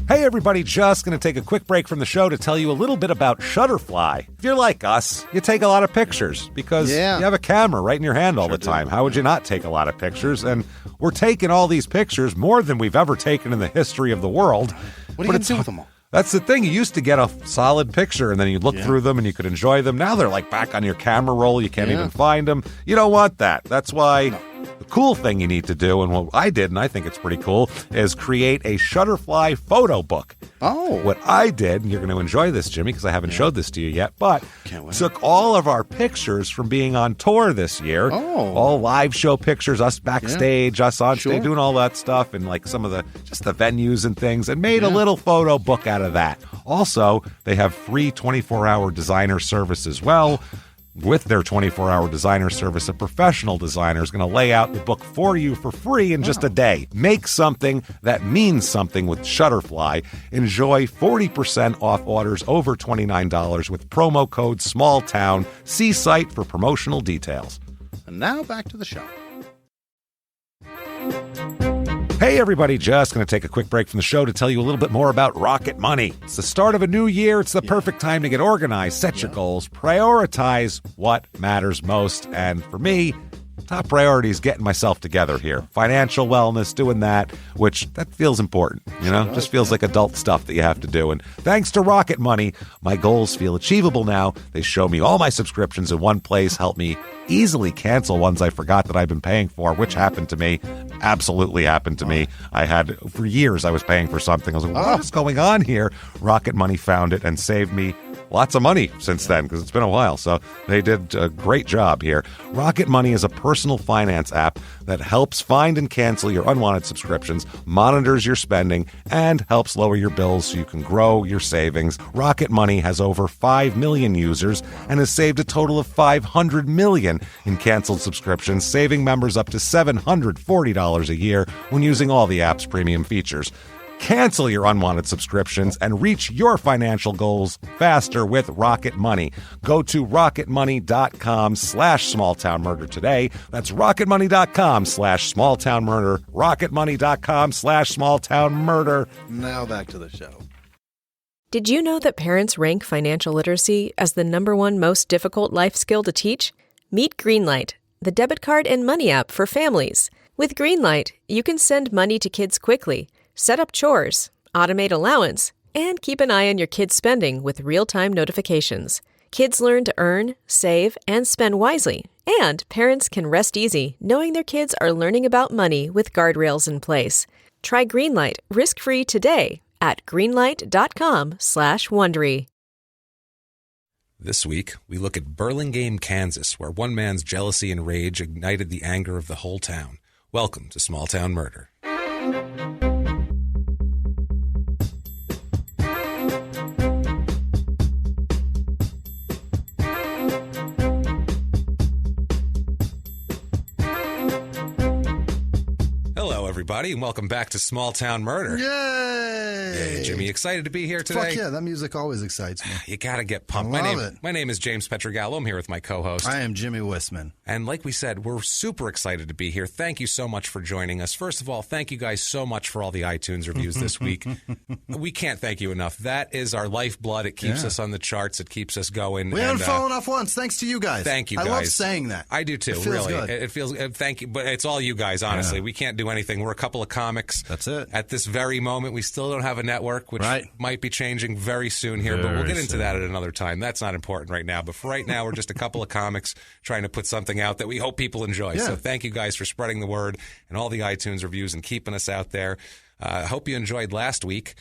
Hey everybody, just going to take a quick break from the show to tell you a little bit about Shutterfly. If you're like us, you take a lot of pictures because you have a camera right in your hand all the time. How would you not take a lot of pictures? And we're taking all these pictures, more than we've ever taken in the history of the world. What are you going to do with them all? That's the thing. You used to get a solid picture, and then you'd look through them, and you could enjoy them. Now they're like back on your camera roll. You can't even find them. You don't want that. That's why the cool thing you need to do, and what I did, and I think it's pretty cool, is create a Shutterfly photo book. Oh. What I did, and you're going to enjoy this, Jimmy, because I haven't showed this to you yet, but took all of our pictures from being on tour this year. Oh. All live show pictures, us backstage, us on stage, doing all that stuff, and like some of the venues and things, and made a little photo book out of that. Also, they have free 24-hour designer service as well. With their 24-hour designer service, a professional designer is going to lay out the book for you for free in just a day. Make something that means something with Shutterfly. Enjoy 40% off orders over $29 with promo code SMALLTOWN. See site for promotional details. And now back to the show. Hey everybody, just going to take a quick break from the show to tell you a little bit more about Rocket Money. It's the start of a new year. It's the perfect time to get organized, set your goals, prioritize what matters most. And for me, top priority is getting myself together here. Financial wellness, doing that, which that feels important, just feels like adult stuff that you have to do. And thanks to Rocket Money, my goals feel achievable now. They show me all my subscriptions in one place, help me easily cancel ones I forgot that I've been paying for, which happened to me. Absolutely happened to me. For years, I was paying for something. I was like, what is going on here? Rocket Money found it and saved me lots of money since then, because it's been a while. So they did a great job here. Rocket Money is a personal finance app that helps find and cancel your unwanted subscriptions, monitors your spending, and helps lower your bills so you can grow your savings. Rocket Money has over 5 million users and has saved a total of $500 million in canceled subscriptions, saving members up to $740 a year when using all the app's premium features. Cancel your unwanted subscriptions and reach your financial goals faster with Rocket Money. Go to rocketmoney.com/smalltownmurder today. That's rocketmoney.com/smalltownmurder. rocketmoney.com/smalltownmurder. Now back to the show. Did you know that parents rank financial literacy as the #1 most difficult life skill to teach? Meet Greenlight, the debit card and money app for families. With Greenlight, you can send money to kids quickly, set up chores, automate allowance, and keep an eye on your kids' spending with real-time notifications. Kids learn to earn, save, and spend wisely, and parents can rest easy knowing their kids are learning about money with guardrails in place. Try Greenlight risk-free today at greenlight.com/Wondery. This week, we look at Burlingame, Kansas, where one man's jealousy and rage ignited the anger of the whole town. Welcome to Small Town Murder. Hello, everybody, and welcome back to Small Town Murder. Yay! Jimmy, excited to be here today? Fuck yeah, that music always excites me. You gotta get pumped. I love it. My name is James Pietragallo. I'm here with my co-host. I am Jimmy Whisman. And like we said, we're super excited to be here. Thank you so much for joining us. First of all, thank you guys so much for all the iTunes reviews this week. We can't thank you enough. That is our lifeblood. It keeps us on the charts. It keeps us going. We haven't fallen off once, thanks to you guys. Thank you, guys. I love saying that. I do too, it feels really. Good. It feels thank you, but it's all you guys, honestly. We can't do anything. We're a couple of comics. That's it. At this very moment, we still don't have a network, which might be changing very soon here, but we'll get into that at another time. That's not important right now. But for right now, we're just a couple of comics trying to put something out that we hope people enjoy. So thank you guys for spreading the word and all the iTunes reviews and keeping us out there. I hope you enjoyed last week,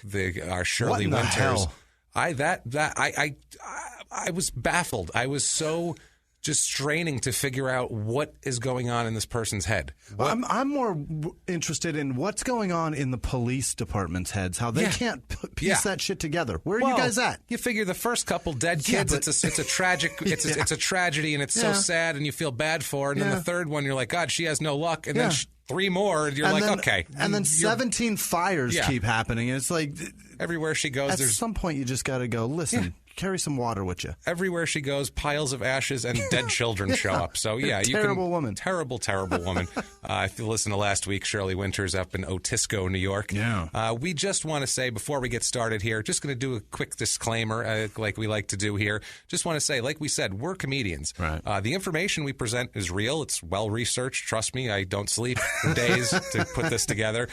our Shirley Winters. Hell? I was baffled. I was so just straining to figure out what is going on in this person's head. I'm more interested in what's going on in the police department's heads, how they can't piece that shit together. Where are you guys at? You figure the first couple dead kids, it's a tragic, it's a tragedy, and it's so sad, and you feel bad for her. And then the third one, you're like, God, she has no luck. And then 3 more, and you're okay. And then 17 fires keep happening. And it's like everywhere she goes, at some point you just got to go, listen. carry some water with you. Everywhere she goes, piles of ashes and dead children show up. So, yeah. Terrible woman. Terrible, terrible woman. If you listen to last week, Shirley Winters up in Otisco, New York. Yeah. We just want to say, before we get started here, just going to do a quick disclaimer like we like to do here. Just want to say, like we said, we're comedians. Right. The information we present is real. It's well-researched. Trust me, I don't sleep for days to put this together.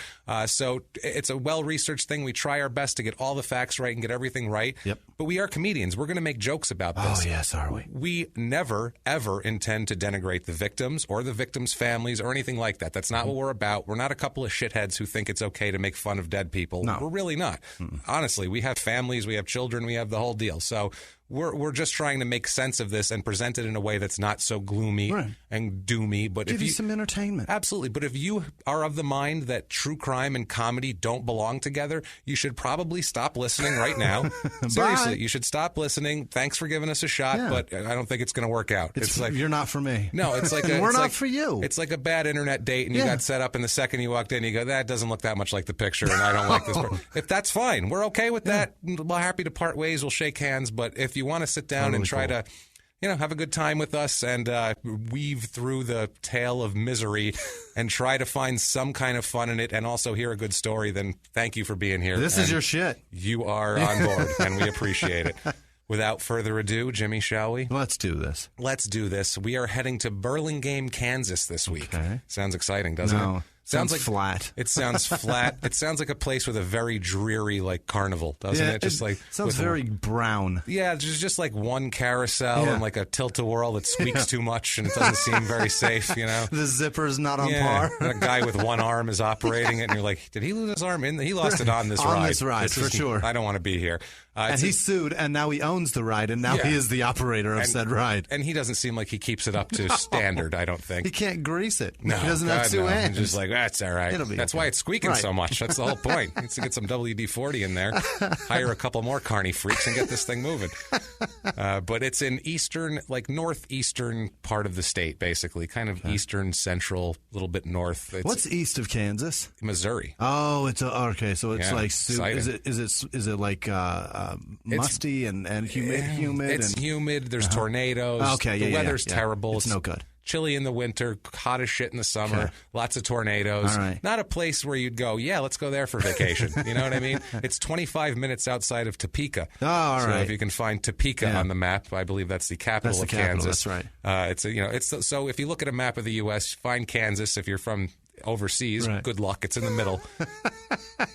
So it's a well-researched thing. We try our best to get all the facts right and get everything right. Yep. But we are comedians. We're going to make jokes about this. Oh, yes, are we? We never, ever intend to denigrate the victims or the victims' families or anything like that. That's not what we're about. We're not a couple of shitheads who think it's okay to make fun of dead people. No. We're really not. Honestly, we have families, we have children, we have the whole deal. So we're just trying to make sense of this and present it in a way that's not so gloomy and doomy. But Give you some entertainment. Absolutely. But if you are of the mind that true crime and comedy don't belong together, you should probably stop listening right now. Seriously, you should stop listening. Thanks for giving us a shot, but I don't think it's going to work out. It's like, you're not for me. No, it's like we're not for you. It's like a bad internet date, and you got set up, and the second you walked in, you go, that doesn't look that much like the picture, and I don't like this. If that's fine, we're okay with that. We're happy to part ways. We'll shake hands. But if you want to sit down and try to, have a good time with us and weave through the tale of misery and try to find some kind of fun in it and also hear a good story, then thank you for being here. This is your shit. You are on board, and we appreciate it. Without further ado, Jimmy, shall we? Let's do this. Let's do this. We are heading to Burlingame, Kansas this week. Okay. Sounds exciting, doesn't it? Sounds like flat. It sounds flat. It sounds like a place with a very dreary, carnival, doesn't it? Just sounds very brown. Yeah, there's just one carousel and a tilt-o-whirl that squeaks too much and it doesn't seem very safe, The zipper's not on par. A guy with one arm is operating it, and you're like, did he lose his arm? He lost it on this ride. On this ride, for sure. I don't want to be here. And he sued, and now he owns the ride, and now he is the operator of said ride. And he doesn't seem like he keeps it up to standard, I don't think. He can't grease it. No, he doesn't have two hands. He's just that's all right. That's why it's squeaking so much. That's the whole point. He needs to get some WD-40 in there, hire a couple more carny freaks, and get this thing moving. But it's in northeastern part of the state, basically, kind of eastern, central, a little bit north. What's east of Kansas? Missouri. Oh, it's okay. So it's is it like musty and humid? It's humid. There's tornadoes. Okay, the weather's terrible. It's no good. Chilly in the winter, hot as shit in the summer, lots of tornadoes. All right. Not a place where you'd go, let's go there for vacation. You know what I mean? It's 25 minutes outside of Topeka. Oh, all right. So if you can find Topeka on the map, I believe that's the capital of Kansas. That's right. So if you look at a map of the U.S., find Kansas. If you're from overseas, good luck. It's in the middle.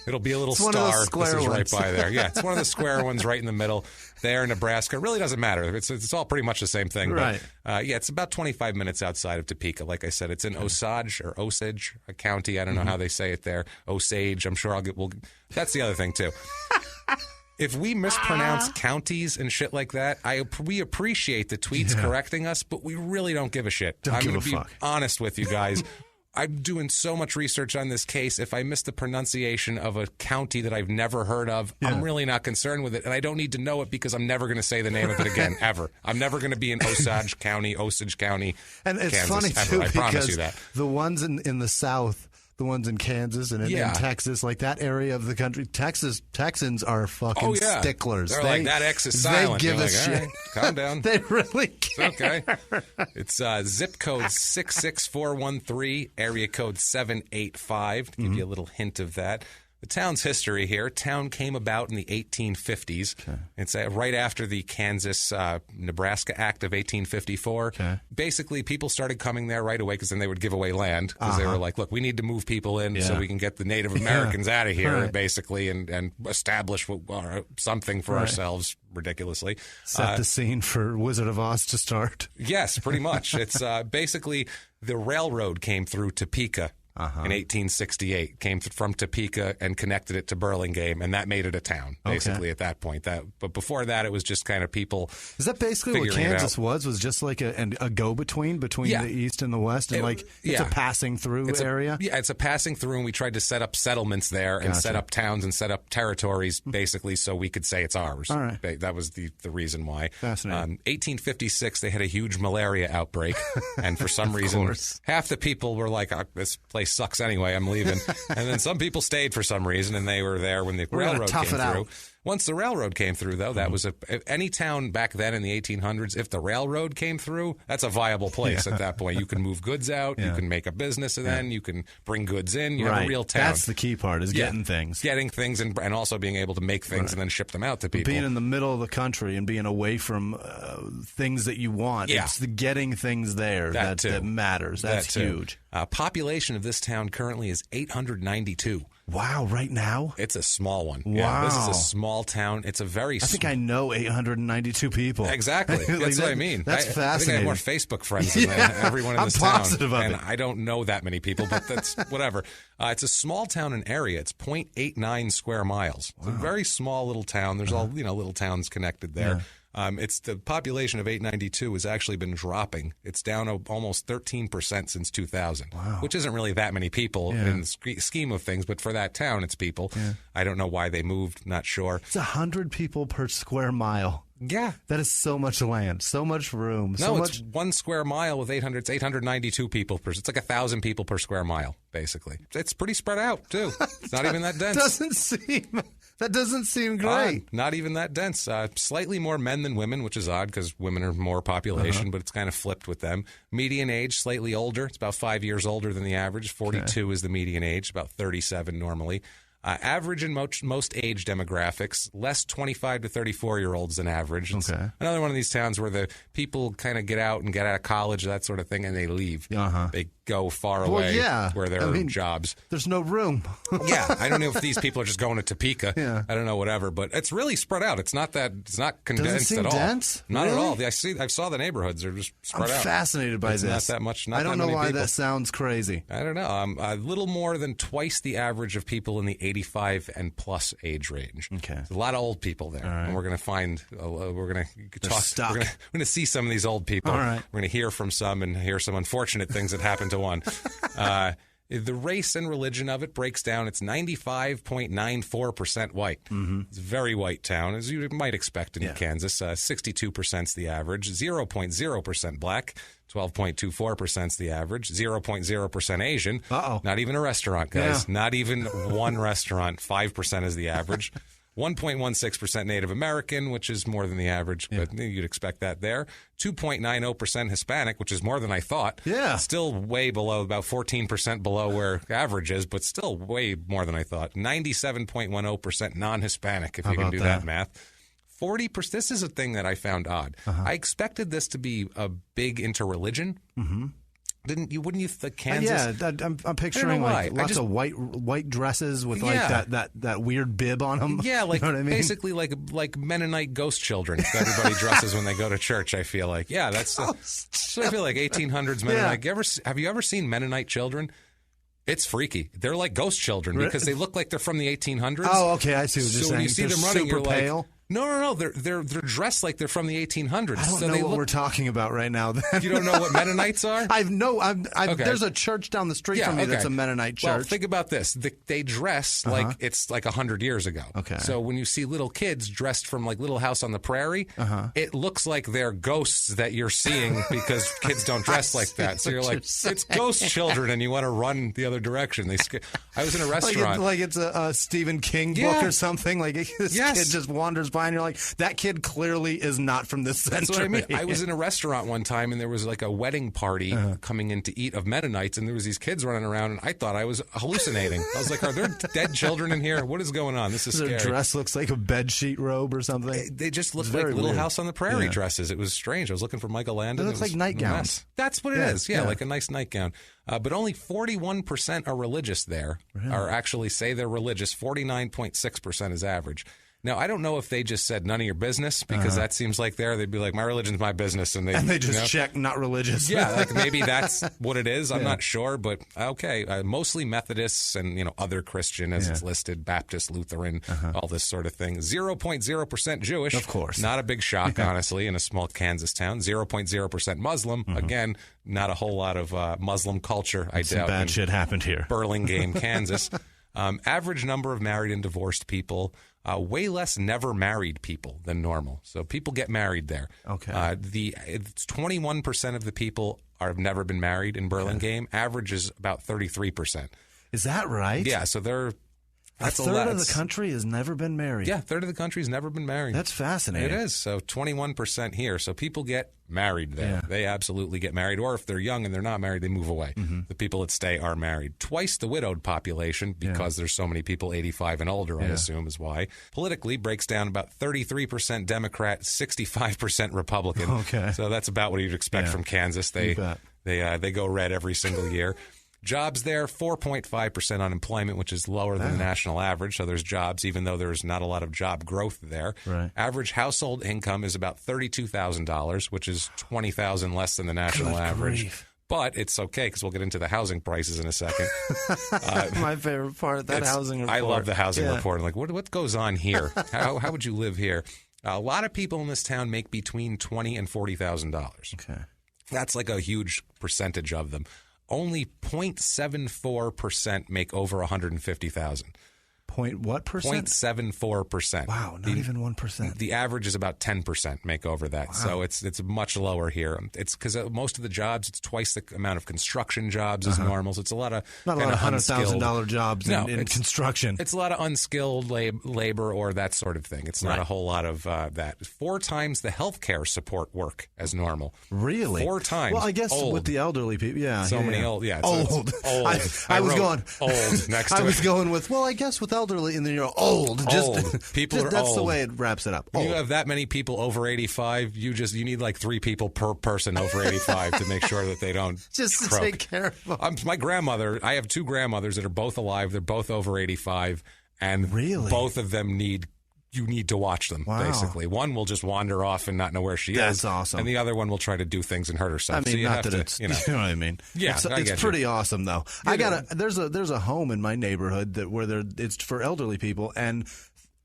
It'll be a little star. This is right by there. Yeah, it's one of the square ones right in the middle. There, Nebraska. It really doesn't matter. It's all pretty much the same thing. Right. But, it's about 25 minutes outside of Topeka. Like I said, it's in Osage or Osage County. I don't know how they say it there. Osage. I'm sure that's the other thing, too. If we mispronounce counties and shit like that, we appreciate the tweets correcting us, but we really don't give a shit. I'm going to be honest with you guys. I'm doing so much research on this case. If I miss the pronunciation of a county that I've never heard of, I'm really not concerned with it. And I don't need to know it because I'm never going to say the name of it again, ever. I'm never going to be in Osage County, And it's Kansas, funny, ever. too, I promise because you that. the ones in the South, the ones in Kansas and in Texas, like that area of the country, Texans are fucking sticklers. They're like, that X is silent. They give a shit. Right, calm down. They really care. It's okay. It's zip code 66413, area code 785, to give you a little hint of that. The town's history here. Town came about in the 1850s. Okay. It's right after the Kansas-Nebraska Act of 1854. Okay. Basically, people started coming there right away because then they would give away land because they were like, look, we need to move people in so we can get the Native Americans out of here, basically, and establish something for ourselves ridiculously. Set the scene for Wizard of Oz to start. Yes, pretty much. It's basically the railroad came through Topeka. In 1868, came from Topeka and connected it to Burlingame, and that made it a town, basically, at that point. But before that, it was just kind of people. Is that basically what Kansas was? Was just like a go-between between the East and the West? And it's a passing-through area? It's a passing-through, and we tried to set up settlements there and set up towns and set up territories, basically, so we could say it's ours. All right. That was the reason why. Fascinating. 1856, they had a huge malaria outbreak, and for some reason, half the people were like, this place sucks anyway, I'm leaving. And then some people stayed for some reason, and they were there when the railroad came through. Once the railroad came through, though, that was any town back then in the 1800s, if the railroad came through, that's a viable place at that point. You can move goods out, you can make a business, and then you can bring goods in. You have a real town. That's the key part, is getting things. Getting things and also being able to make things and then ship them out to people. Being in the middle of the country and being away from things that you want. Yeah. It's the getting things there that matters. That's huge. Population of this town currently is 892. Wow, right now? It's a small one. Wow. Yeah, this is a small town. It's a very I think I know 892 people. Exactly. That's what I mean. That's fascinating. I think I have more Facebook friends than everyone in this town. I'm positive of it. And I don't know that many people, but that's whatever. It's a small town in area. It's 0.89 square miles. It's a very small little town. There's all little towns connected there. It's the population of 892 has actually been dropping. It's down almost 13% since 2000, which isn't really that many people in the scheme of things, but for that town, it's people. Yeah. I don't know why they moved, not sure. It's 100 people per square mile. Yeah. That is so much land, so much room. It's 1 square mile with 892 people it's like 1,000 people per square mile, basically. It's pretty spread out, too. It's not even that dense. That doesn't seem great. Not even that dense. Slightly more men than women, which is odd because women are more population, but it's kind of flipped with them. Median age, slightly older. It's about 5 years older than the average. 42 is the median age, about 37 normally. Average in most age demographics, less 25 to 34-year-olds than average. It's another one of these towns where the people kind of get out of college, that sort of thing, and they leave. They go far away where there are jobs. There's no room. I don't know if these people are just going to Topeka. I don't know, whatever. But it's really spread out. It's not condensed at all. Dense? Not at all. I saw the neighborhoods. They're just spread out. I'm fascinated by this. Not that much. I don't know why people. That sounds crazy. I don't know. A little more than twice the average of people in the 85 and plus age range. Okay. There's a lot of old people there. Right. And we're going to find, we're going to talk. We're going to see some of these old people. All right. We're going to hear from some and hear some unfortunate things that happened to one. The race and religion of it breaks down. It's 95.94% white. It's a very white town, as you might expect in Kansas. 62% is the average. 0.0% black. 12.24% is the average. 0.0% Asian. Not even a restaurant, guys. Not even one restaurant. 5% is the average. 1.16% Native American, which is more than the average, but you'd expect that there. 2.90% Hispanic, which is more than I thought. Yeah. Still way below, about 14% below where average is, but still way more than I thought. 97.10% non-Hispanic, if you can do that math. 40%. This is a thing that I found odd. I expected this to be a big into religion. Wouldn't you think Kansas? I'm picturing lots of white dresses with that weird bib on them. Yeah, like you know what I mean? Basically like Mennonite ghost children that everybody dresses when they go to church. I feel like that's what I feel like 1800s Mennonite. Have you ever seen Mennonite children? It's freaky. They're like ghost children because they look like they're from the 1800s. Oh, okay, I see what you're saying. So when you see them running, super you're pale. like, no. They're dressed like they're from the 1800s. I don't know what we're talking about right now. Then. You don't know what Mennonites are? There's a church down the street from me that's a Mennonite church. Well, think about this. They dress like it's like 100 years ago. Okay. So when you see little kids dressed from like Little House on the Prairie, it looks like they're ghosts that you're seeing because kids don't dress like that. So you're like, it's ghost children, and you want to run the other direction. I was in a restaurant. Like it's a Stephen King book or something. Like this kid just wanders by, and you're like, that kid clearly is not from this century. That's what I mean. I was in a restaurant one time, and there was like a wedding party coming in to eat of Mennonites, and there was these kids running around, and I thought I was hallucinating. I was like, are there dead children in here? What is going on? This is scary. Their dress looks like a bedsheet robe or something. They just look like Little House on the Prairie dresses. It was strange. I was looking for Michael Landon. It looks like nightgowns. That's what it is. Yeah, like a nice nightgown. But only 41% are religious there, or actually say they're religious. 49.6% is average. Now, I don't know if they just said none of your business, because that seems like they'd be like, my religion's my business. And they just check not religious. Yeah, like maybe that's what it is. I'm not sure, but okay. Mostly Methodists and, other Christian as it's listed, Baptist, Lutheran, all this sort of thing. 0.0% Jewish. Of course. Not a big shock, honestly, in a small Kansas town. 0.0% Muslim. Again, not a whole lot of Muslim culture, I doubt. Some bad shit happened here. Burlingame, Kansas. Average number of married and divorced people. Way less never married people than normal. So people get married there. Okay. 21% of the people have never been married in Burlingame. Average is about 33%. Is that right? Yeah. So they're A third of the country has never been married. Yeah, a third of the country has never been married. That's fascinating. It is. So 21% here. So people get married there. Yeah. They absolutely get married. Or if they're young and they're not married, they move away. Mm-hmm. The people that stay are married. Twice the widowed population, because there's so many people 85 and older, I assume is why. Politically, breaks down about 33% Democrat, 65% Republican. Okay. So that's about what you'd expect from Kansas. They go red every single year. Jobs there, 4.5% unemployment, which is lower than the national average. So there's jobs, even though there's not a lot of job growth there. Right. Average household income is about $32,000, which is $20,000 less than the national average. Grief. But it's okay because we'll get into the housing prices in a second. My favorite part, that housing report. I love the housing report. I'm like, what goes on here? How would you live here? A lot of people in this town make between $20,000 and $40,000. Okay. That's like a huge percentage of them. Only 0.74% make over $150,000. What percent? 0.74%. Wow, not even 1%. The average is about 10% make over that. Wow. So it's much lower here. It's because most of the jobs, it's twice the amount of construction jobs as normal. So it's a lot of not a lot of $100,000 jobs in construction. It's a lot of unskilled labor or that sort of thing. It's not a whole lot of that. 4 times the healthcare support work as normal. Really? 4 times. Well, I guess with the elderly people, many old. Yeah, old. Old. I was going old next to I was going with, well, I guess with elderly, and then you're old. People are that's old. the way it wraps it up. When you have that many people over 85, you need like 3 people per person over 85 to make sure that they don't just to croak. take care of them. My grandmother, I have 2 grandmothers that are both alive. They're both over 85, and really? Both of them you need to watch them, basically. One will just wander off and not know where she is. That's awesome. And the other one will try to do things and hurt herself. I mean, so you not have that to, it's, you know what I mean. Yeah, it's pretty awesome, though. There's a home in my neighborhood where it's for elderly people, and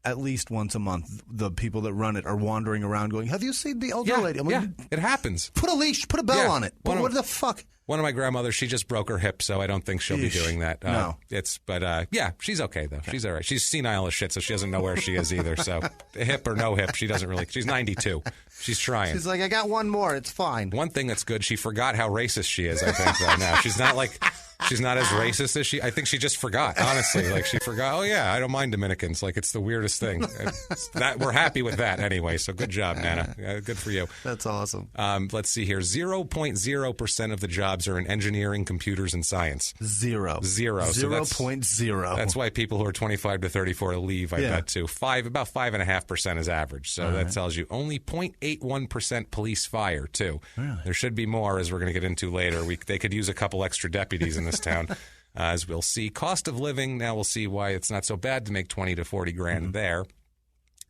at least once a month, the people that run it are wandering around going, have you seen the older lady? I'm like, it happens. Put a leash, put a bell on it. But what the fuck? One of my grandmothers, she just broke her hip, so I don't think she'll be doing that. No. She's okay, though. Okay. She's all right. She's senile as shit, so she doesn't know where she is either. So hip or no hip, she doesn't really. She's 92. She's trying. She's like, I got one more. It's fine. One thing that's good, she forgot how racist she is, I think, right now. She's not as racist as I think she just forgot, honestly. Like, she forgot, oh, yeah, I don't mind Dominicans. Like, it's the weirdest thing. We're happy with that anyway, so good job, Nana. Good for you. That's awesome. Let's see here. 0.0% of the jobs are in engineering, computers, and science. Zero. 0.0. That's why people who are 25 to 34 leave, I bet, too. About 5.5% is average, so that tells you. Only 0.81% police fire, too. Really? There should be more, as we're going to get into later. They could use a couple extra deputies in this town, as we'll see. Cost of living, now we'll see why it's not so bad to make 20 to 40 grand there.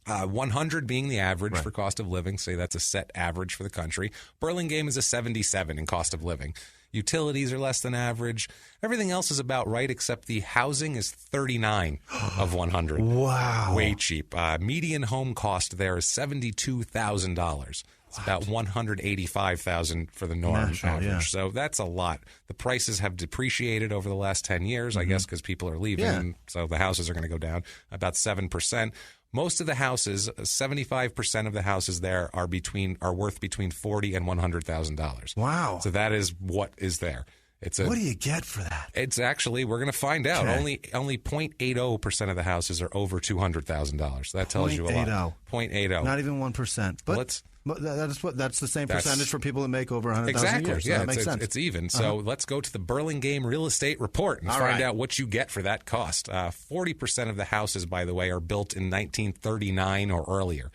100 being the average for cost of living. Say that's a set average for the country. Burlingame is a 77 in cost of living. Utilities are less than average. Everything else is about right, except the housing is 39 of 100. Wow. Way cheap. Median home cost there is $72,000. It's about $185,000 for the norm average. Yeah. So that's a lot. The prices have depreciated over the last 10 years, I guess, because people are leaving. So the houses are going to go down about 7%. Most of the houses, 75% of the houses there are worth between $40,000 and $100,000. Wow. So that is what is there. What do you get for that? It's actually, we're going to find out. Okay. Only 0.80% of the houses are over $200,000. That tells you a lot. 0.80. Not even 1%. But that's the same percentage for people that make over $100,000 a year. So that makes sense. It's even. So let's go to the Burlingame real estate report and find out what you get for that cost. 40% of the houses, by the way, are built in 1939 or earlier.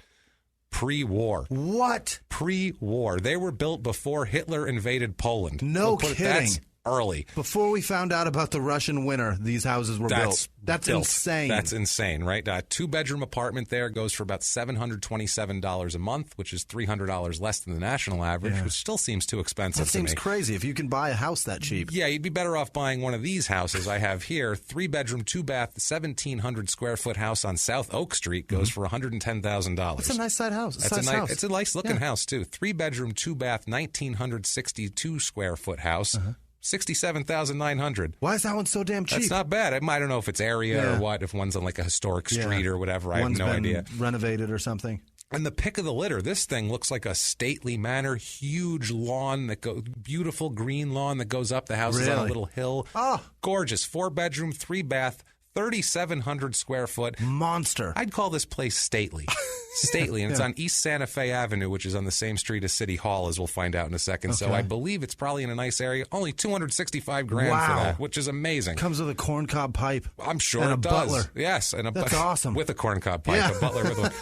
Pre-war. What? Pre-war. They were built before Hitler invaded Poland. No kidding. That's early. Before we found out about the Russian winter, these houses were built. That's insane. That's insane, right? 2-bedroom apartment there goes for about $727 a month, which is $300 less than the national average, which still seems too expensive to me. That seems crazy if you can buy a house that cheap. Yeah, you'd be better off buying one of these houses I have here. 3-bedroom, 2-bath, 1,700 square foot house on South Oak Street goes for $110,000. It's a nice side house. It's a nice looking house, too. 3-bedroom, 2-bath, 1,962 square foot house. $67,900. Why is that one so damn cheap? That's not bad. I don't know if it's area or what, if one's on like a historic street or whatever. I have no idea. Renovated or something. And the pick of the litter, this thing looks like a stately manor, huge lawn, beautiful green lawn that goes up. The house is on a little hill. Oh. Gorgeous. 4-bedroom, 3-bath, 3,700 square foot. Monster. I'd call this place stately. Stately. And it's on East Santa Fe Avenue, which is on the same street as City Hall, as we'll find out in a second. Okay. So I believe it's probably in a nice area. Only $265,000 for that, which is amazing. Comes with a corncob pipe. I'm sure and it a does. Butler. Yes. And That's awesome. With a corncob pipe. Yeah. A butler with one.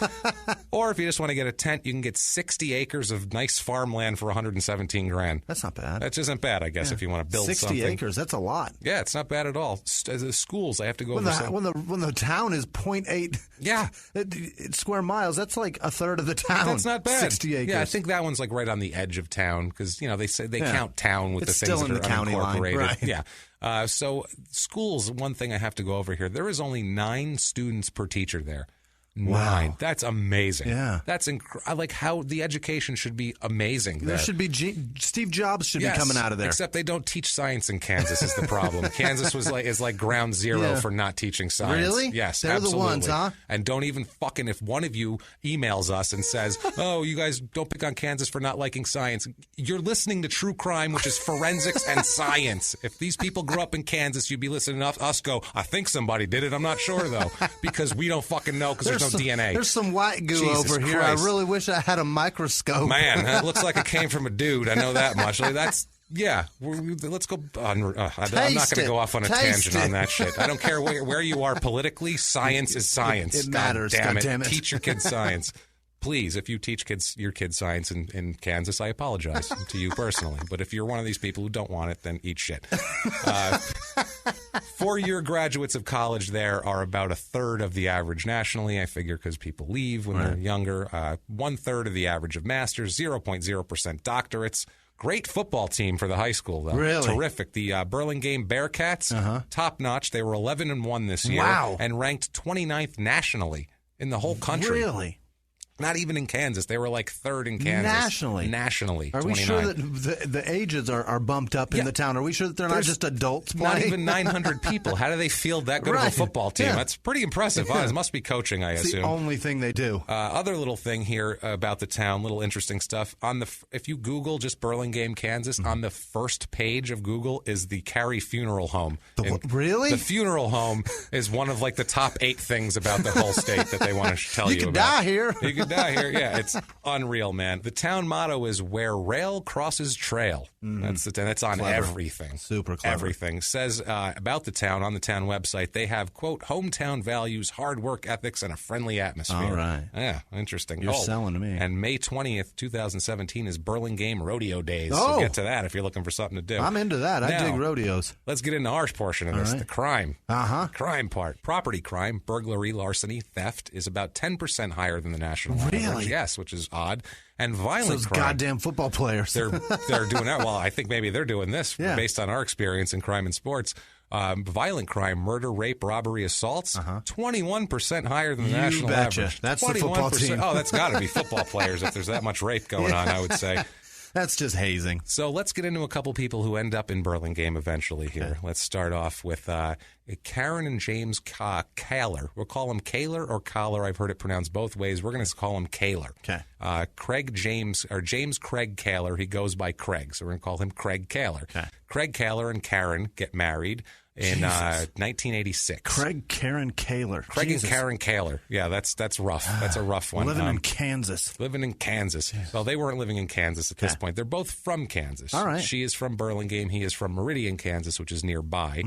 Or if you just want to get a tent, you can get 60 acres of nice farmland for $117,000. That's not bad. That isn't bad, I guess, if you want to build 60 something. acres, that's a lot. Yeah, it's not bad at all. As the schools, I have to go over some. When the town is 0.8 square miles, that's like a third of the town. That's not bad. 60 acres. Yeah, I think that one's like right on the edge of town because they say they count town with It's the things still in that the are county line, unincorporated. right. Yeah. So schools, one thing I have to go over here. There is only 9 students per teacher there. 9. Wow. That's amazing. Yeah. That's I like how the education should be amazing there. There should be Steve Jobs should be coming out of there. Except they don't teach science in Kansas is the problem. Kansas is like ground zero for not teaching science. Really? Yes, They're absolutely. the ones, huh? And don't even fucking, if one of you emails us and says, oh, you guys don't pick on Kansas for not liking science, you're listening to true crime, which is forensics and science. If these people grew up in Kansas, you'd be listening to us go, I think somebody did it. I'm not sure, though, because we don't fucking know because there's no DNA. There's some white goo Jesus over here. Christ. I really wish I had a microscope. Man, it looks like it came from a dude. I know that much. Let's go on. I'm not going to go off on a tangent on that shit. I don't care where you are politically. Science is science. It matters. God damn it. it. Teach your kids science. Please, if you teach your kids science in Kansas, I apologize to you personally. But if you're one of these people who don't want it, then eat shit. 4-year graduates of college there are about a third of the average nationally. I figure because people leave when they're younger. 1/3 of the average of masters, 0.0% doctorates. Great football team for the high school, though. Really? Terrific. The Burlingame Bearcats, top notch. They were 11-1 this year. Wow. And ranked 29th nationally in the whole country. Really? Not even in Kansas. They were like 3rd in Kansas. Nationally. Are 29. we sure that the ages are bumped up in the town? Are we sure that they're not just adults playing? Not even 900 people. How do they field that good of a football team? Yeah. That's pretty impressive. Huh? It must be coaching, I It's assume. the only thing they do. Other little thing here about the town, little interesting stuff. If you Google just Burlingame, Kansas, on the first page of Google is the Carey Funeral Home. Really? The funeral home is one of like the top 8 things about the whole state that they want to tell you You could about. die here. You could die here. Yeah, it's unreal, man. The town motto is "Where rail crosses trail." That's on Clever. everything. Super clever. Everything says about the town on the town website. They have quote hometown values, hard work ethics, and a friendly atmosphere. All right. Yeah, interesting. You're selling to me. And May 20th, 2017 is Burlingame Rodeo Days. Oh. So get to that if you're looking for something to do. I'm into that. I Now, dig rodeos. Let's get into our portion of this, right. the crime. Uh-huh. Crime part. Property crime, burglary, larceny, theft is about 10% higher than the national average. Really? Yes, which is odd. And violent Those crime. goddamn football players. They're doing that. Well, I think maybe they're doing this based on our experience in crime and sports. Violent crime, murder, rape, robbery, assaults, 21% higher than the national betcha. average. That's the football team. Oh, that's got to be football players if there's that much rape going on, I would say. That's just hazing. So let's get into a couple people who end up in Burlingame eventually here. Let's start off with Karen and James Kaler. We'll call him Kaler or Collar. I've heard it pronounced both ways. We're going to call him Kaler. Okay. James Craig Kaler. He goes by Craig, so we're going to call him Craig Kaler. Okay. Craig Kaler and Karen get married in 1986. Karen Kaler. Craig Jesus. and Karen Kaler. Yeah, that's rough. That's a rough one. Living in Kansas. Living in Kansas. Well, they weren't living in Kansas at this point. They're both from Kansas. All right. She is from Burlingame. He is from Meridian, Kansas, which is nearby.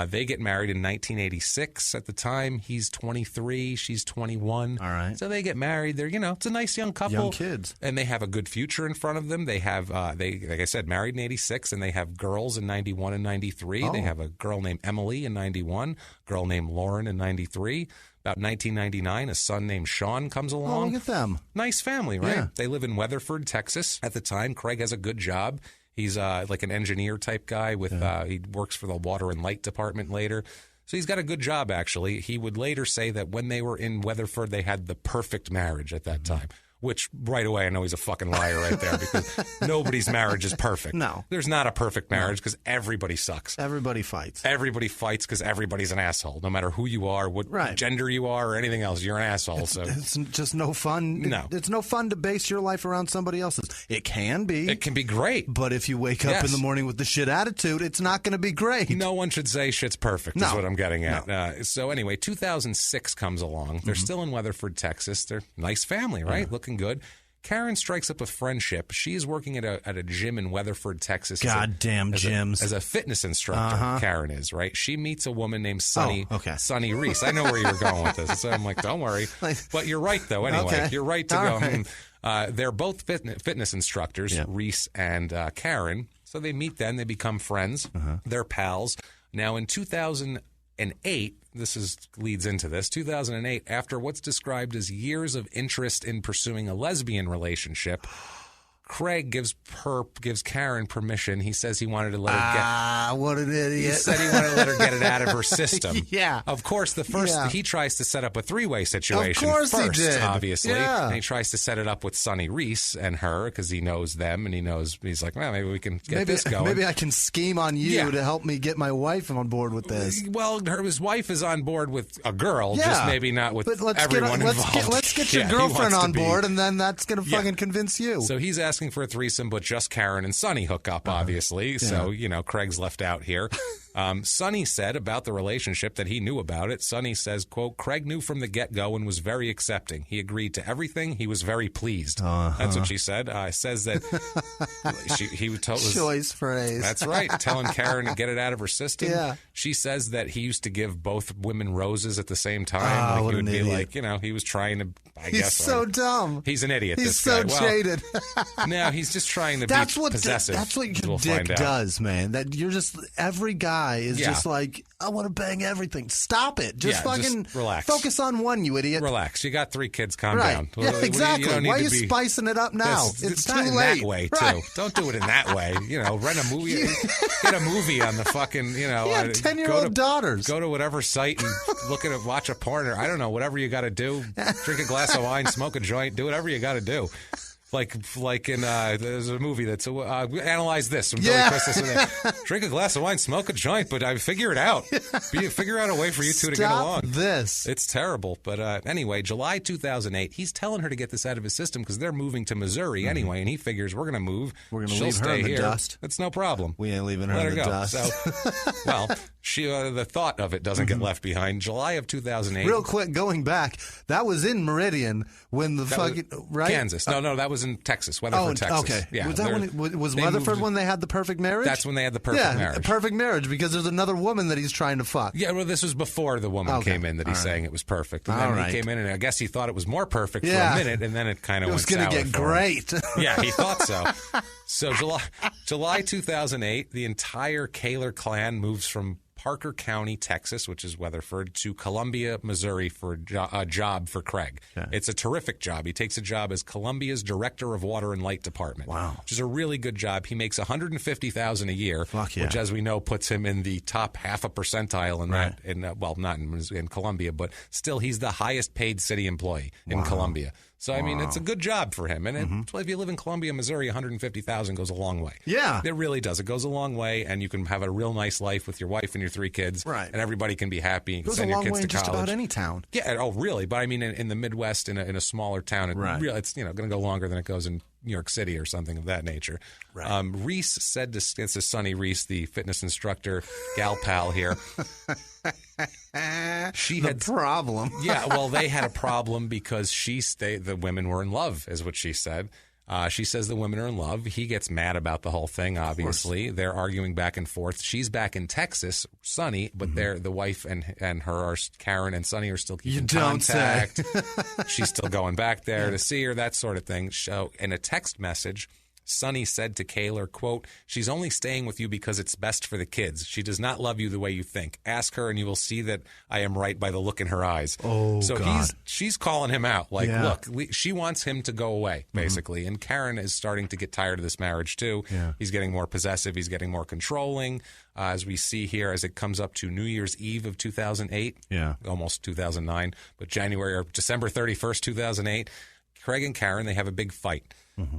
They get married in 1986. At the time, he's 23. She's 21. All right. So they get married. They're, it's a nice young couple. Young kids. And they have a good future in front of them. They have, like I said, married in 86, and they have girls in 91 and 93. Oh. They have a girl named Emily in 91, girl named Lauren in 93. About 1999, a son named Sean comes along. Oh, look at them. Nice family, right? Yeah. They live in Weatherford, Texas. At the time, Craig has a good job. He's like an engineer type guy with he works for the water and light department later. So he's got a good job, actually. He would later say that when they were in Weatherford, they had the perfect marriage at that time. which right away I know he's a fucking liar right there because nobody's marriage is perfect. No. There's not a perfect marriage because everybody sucks. Everybody fights. Everybody fights because everybody's an asshole. No matter who you are, what gender you are, or anything else, you're an asshole. So it's just no fun. No. It's no fun to base your life around somebody else's. It can be. It can be great. But if you wake up in the morning with the shit attitude, it's not going to be great. No one should say shit's perfect, is what I'm getting at. No. So anyway, 2006 comes along. They're still in Weatherford, Texas. They're a nice family, right? Looking good. Karen strikes up a friendship. She is working at a gym in Weatherford, Texas. Goddamn gyms. As a fitness instructor, Karen is, right? She meets a woman named Sunny Reese. I know where you were going with this. So I'm like, don't worry. But you're right, though, anyway. Okay. You're right to go. Right. They're both fitness instructors, Reese and Karen. So they meet then. They become friends. They're pals. Now, in 2008, leads into this. 2008, after what's described as years of interest in pursuing a lesbian relationship, Craig gives Karen permission. He says he wanted to let her get... what an idiot. He said he wanted to let her get it out of her system. Yeah. Of course, he tries to set up a three-way situation. Of course first, he did. Obviously. Yeah. And he tries to set it up with Sunny Reese and her because he knows them and he's like, well, maybe we can get this going. Maybe I can scheme on you to help me get my wife on board with this. Well, his wife is on board with a girl, just maybe not with everyone involved. Let's get your girlfriend on board, and then that's going to fucking convince you. So he's asking for a threesome, but just Karen and Sunny hook up, obviously. Yeah. So, Craig's left out here. Sunny said about the relationship that he knew about it. Sunny says, quote, Craig knew from the get-go and was very accepting. He agreed to everything. He was very pleased. That's what she said. Says that he told us. Choice phrase. That's right. Telling Karen to get it out of her system. Yeah. She says that he used to give both women roses at the same time. What he would an be idiot. like, he was trying to, He's so dumb. He's an idiot, He's this guy. He's so jaded. No, he's just trying to be possessive. That's what your dick does, man. That you're just, every guy is just like, I want to bang everything. Stop it. Just fucking just relax. Focus on one, you idiot. Relax. You got 3 kids. Calm down. Yeah, exactly. Why are you spicing it up now? It's not too in late. that way, too. Don't do it in that way. Rent a movie. Get a movie on the fucking, 10-year-old daughters. Go to whatever site and watch a porn, or I don't know, whatever you got to do. Drink a glass of wine, smoke a joint, do whatever you got to do. Like in there's a movie that's Analyze This from Billy Crystal. Drink a glass of wine, smoke a joint, but I figure it out. Figure out a way for you two to get along. This. It's terrible. But anyway, July 2008, he's telling her to get this out of his system because they're moving to Missouri anyway, and he figures we're going to move. We're going to leave her in the dust. It's no problem. We ain't leaving her in the dust. So, well, the thought of it doesn't get left behind. July of 2008. Real quick, going back, that was in Meridian when right? Kansas. No, that was in Texas, Weatherford, Texas. Okay. Yeah, was Weatherford when they had the perfect marriage? That's when they had the perfect marriage. Yeah, perfect marriage, because there's another woman that he's trying to fuck. Yeah, well, this was before the woman came in that he's saying it was perfect. And then he came in, and I guess he thought it was more perfect for a minute, and then it kind of went sour. It was going to get great. Yeah, he thought so. So July 2008, the entire Kaler clan moves from Parker County, Texas, which is Weatherford, to Columbia, Missouri for a job for Craig. Okay. It's a terrific job. He takes a job as Columbia's Director of Water and Light Department. Wow. Which is a really good job. He makes $150,000 a year, which, as we know, puts him in the top half a percentile in that. Not in Columbia, but still, he's the highest paid city employee in Columbia. So, I mean, it's a good job for him. And if you live in Columbia, Missouri, $150,000 goes a long way. Yeah. It really does. It goes a long way, and you can have a real nice life with your wife and your 3 kids. Right. And everybody can be happy. You can goes send a your long kids way to in just college. about any town. Yeah. Oh, really? But I mean, in the Midwest, in a smaller town, it's going to go longer than it goes in New York City or something of that nature. Right. Reese said to Sunny Reese, the fitness instructor, gal pal here. Problem. Yeah, well, they had a problem because the women were in love, is what she said. She says the women are in love. He gets mad about the whole thing, obviously. They're arguing back and forth. She's back in Texas, Sunny, but the wife and her, Karen and Sunny, are still keeping contact. She's still going back there to see her, that sort of thing. So in a text message, Sunny said to Kaler, quote, "She's only staying with you because it's best for the kids. She does not love you the way you think. Ask her and you will see that I am right by the look in her eyes." Oh, so God. She's calling him out. Like, look, she wants him to go away, basically. And Karen is starting to get tired of this marriage, too. Yeah. He's getting more possessive. He's getting more controlling. As we see here, as it comes up to New Year's Eve of 2008, almost 2009, but December 31st, 2008, Craig and Karen, they have a big fight.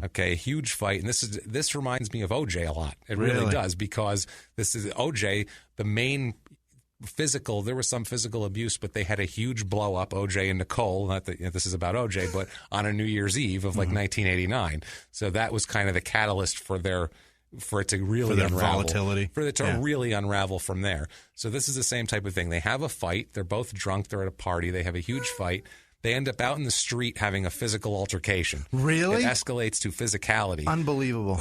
Okay, a huge fight, and this reminds me of OJ a lot. It really does, because this is OJ, the main physical. There was some physical abuse, but they had a huge blow up. OJ and Nicole. Not that this is about OJ, but on a New Year's Eve of like 1989. So that was kind of the catalyst for it to really unravel. Volatility. For it to really unravel from there. So this is the same type of thing. They have a fight. They're both drunk. They're at a party. They have a huge fight. They end up out in the street having a physical altercation. Really? It escalates to physicality. Unbelievable.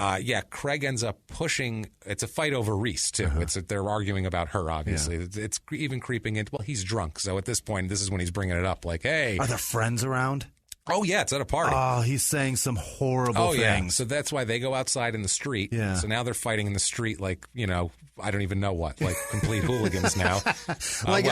Craig ends up pushing. It's a fight over Reese, too. They're arguing about her, obviously. Yeah. It's even creeping into, well, he's drunk. So at this point, this is when he's bringing it up. Like, hey. Are there friends around? Oh, yeah, it's at a party. Oh, he's saying some horrible things. Yeah. So that's why they go outside in the street. Yeah. So now they're fighting in the street like, I don't even know what, like complete hooligans now. Like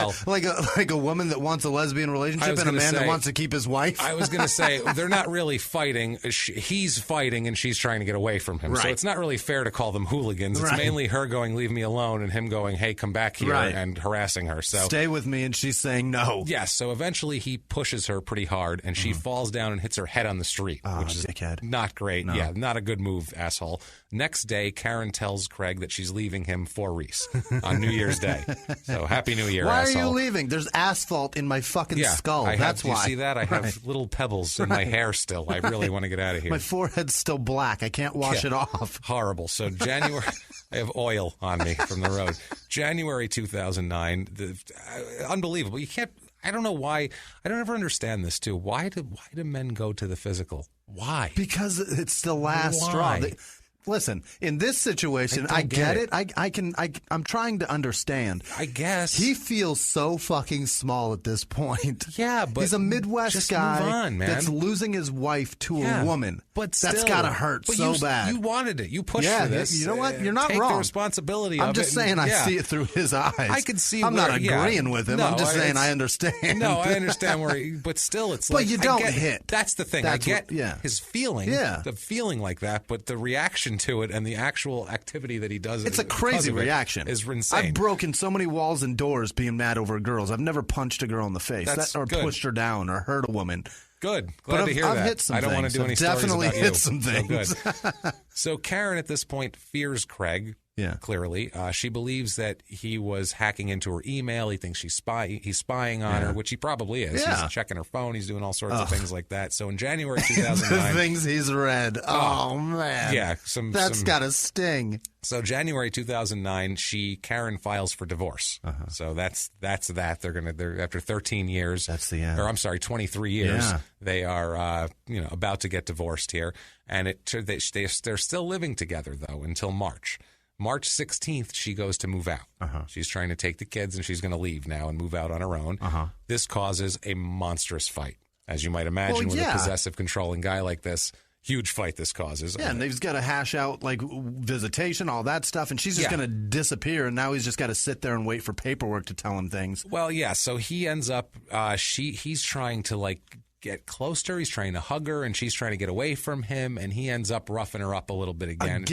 a woman that wants a lesbian relationship and a man that wants to keep his wife? I was going to say, they're not really fighting. He's fighting and she's trying to get away from him. Right. So it's not really fair to call them hooligans. It's mainly her going, leave me alone, and him going, hey, come back here, and harassing her. So stay with me, and she's saying no. Yes, so eventually he pushes her pretty hard, and she falls down and hits her head on the street, which is not great. No. Yeah, not a good move, asshole. Next day, Karen tells Craig that she's leaving him for Reese on New Year's Day. So happy New Year, asshole. Why are you leaving? There's asphalt in my fucking skull. That's why. You see that? I have little pebbles in my hair still. I really want to get out of here. My forehead's still black. I can't wash it off. Horrible. So January, I have oil on me from the road. January 2009, unbelievable. You can't. I don't know why. I don't ever understand this too. Why do men go to the physical? Why? Because it's the last straw. Listen, in this situation, I get it. I'm trying to understand. I guess. He feels so fucking small at this point. Yeah, but he's a Midwest guy move on, man. That's losing his wife to a woman. But still, that's gotta hurt so bad. You wanted it. You pushed for this. You know what? You're not Take wrong. The responsibility I'm of just it. saying I see it through his eyes. I can see. I'm not agreeing with him. No, I'm just saying I understand. No, I understand where. But still, it's but like. But you don't hit. That's the thing. I get his feeling. Yeah. The feeling like that, but the reaction to it and the actual activity that he does. It's a crazy reaction. Is insane. I've broken so many walls and doors being mad over girls. I've never punched a girl in the face or pushed her down or hurt a woman. Good. Glad to hear that. I've hit some I don't things. want to do any definitely stories about hit some things. So good. So Karen at this point fears Craig. Yeah. Clearly, she believes that he was hacking into her email. He thinks he's spying on her, which he probably is. Yeah. He's checking her phone. He's doing all sorts of things like that. So in January 2009, the things he's read. Oh man. Yeah, that's got to sting. So January 2009, Karen files for divorce. So that's that. They're after 13 years. That's the end. Or I'm sorry, 23 years. Yeah. They are about to get divorced here, and they're still living together though until March. March 16th, she goes to move out. She's trying to take the kids, and she's going to leave now and move out on her own. This causes a monstrous fight, as you might imagine, with a possessive, controlling guy like this. Huge fight this causes. Yeah, and they've got to hash out, like, visitation, all that stuff, and she's just going to disappear, and now he's just got to sit there and wait for paperwork to tell him things. Well, yeah, so he ends up, he's trying to, like, get close to her. He's trying to hug her, and she's trying to get away from him, and he ends up roughing her up a little bit again.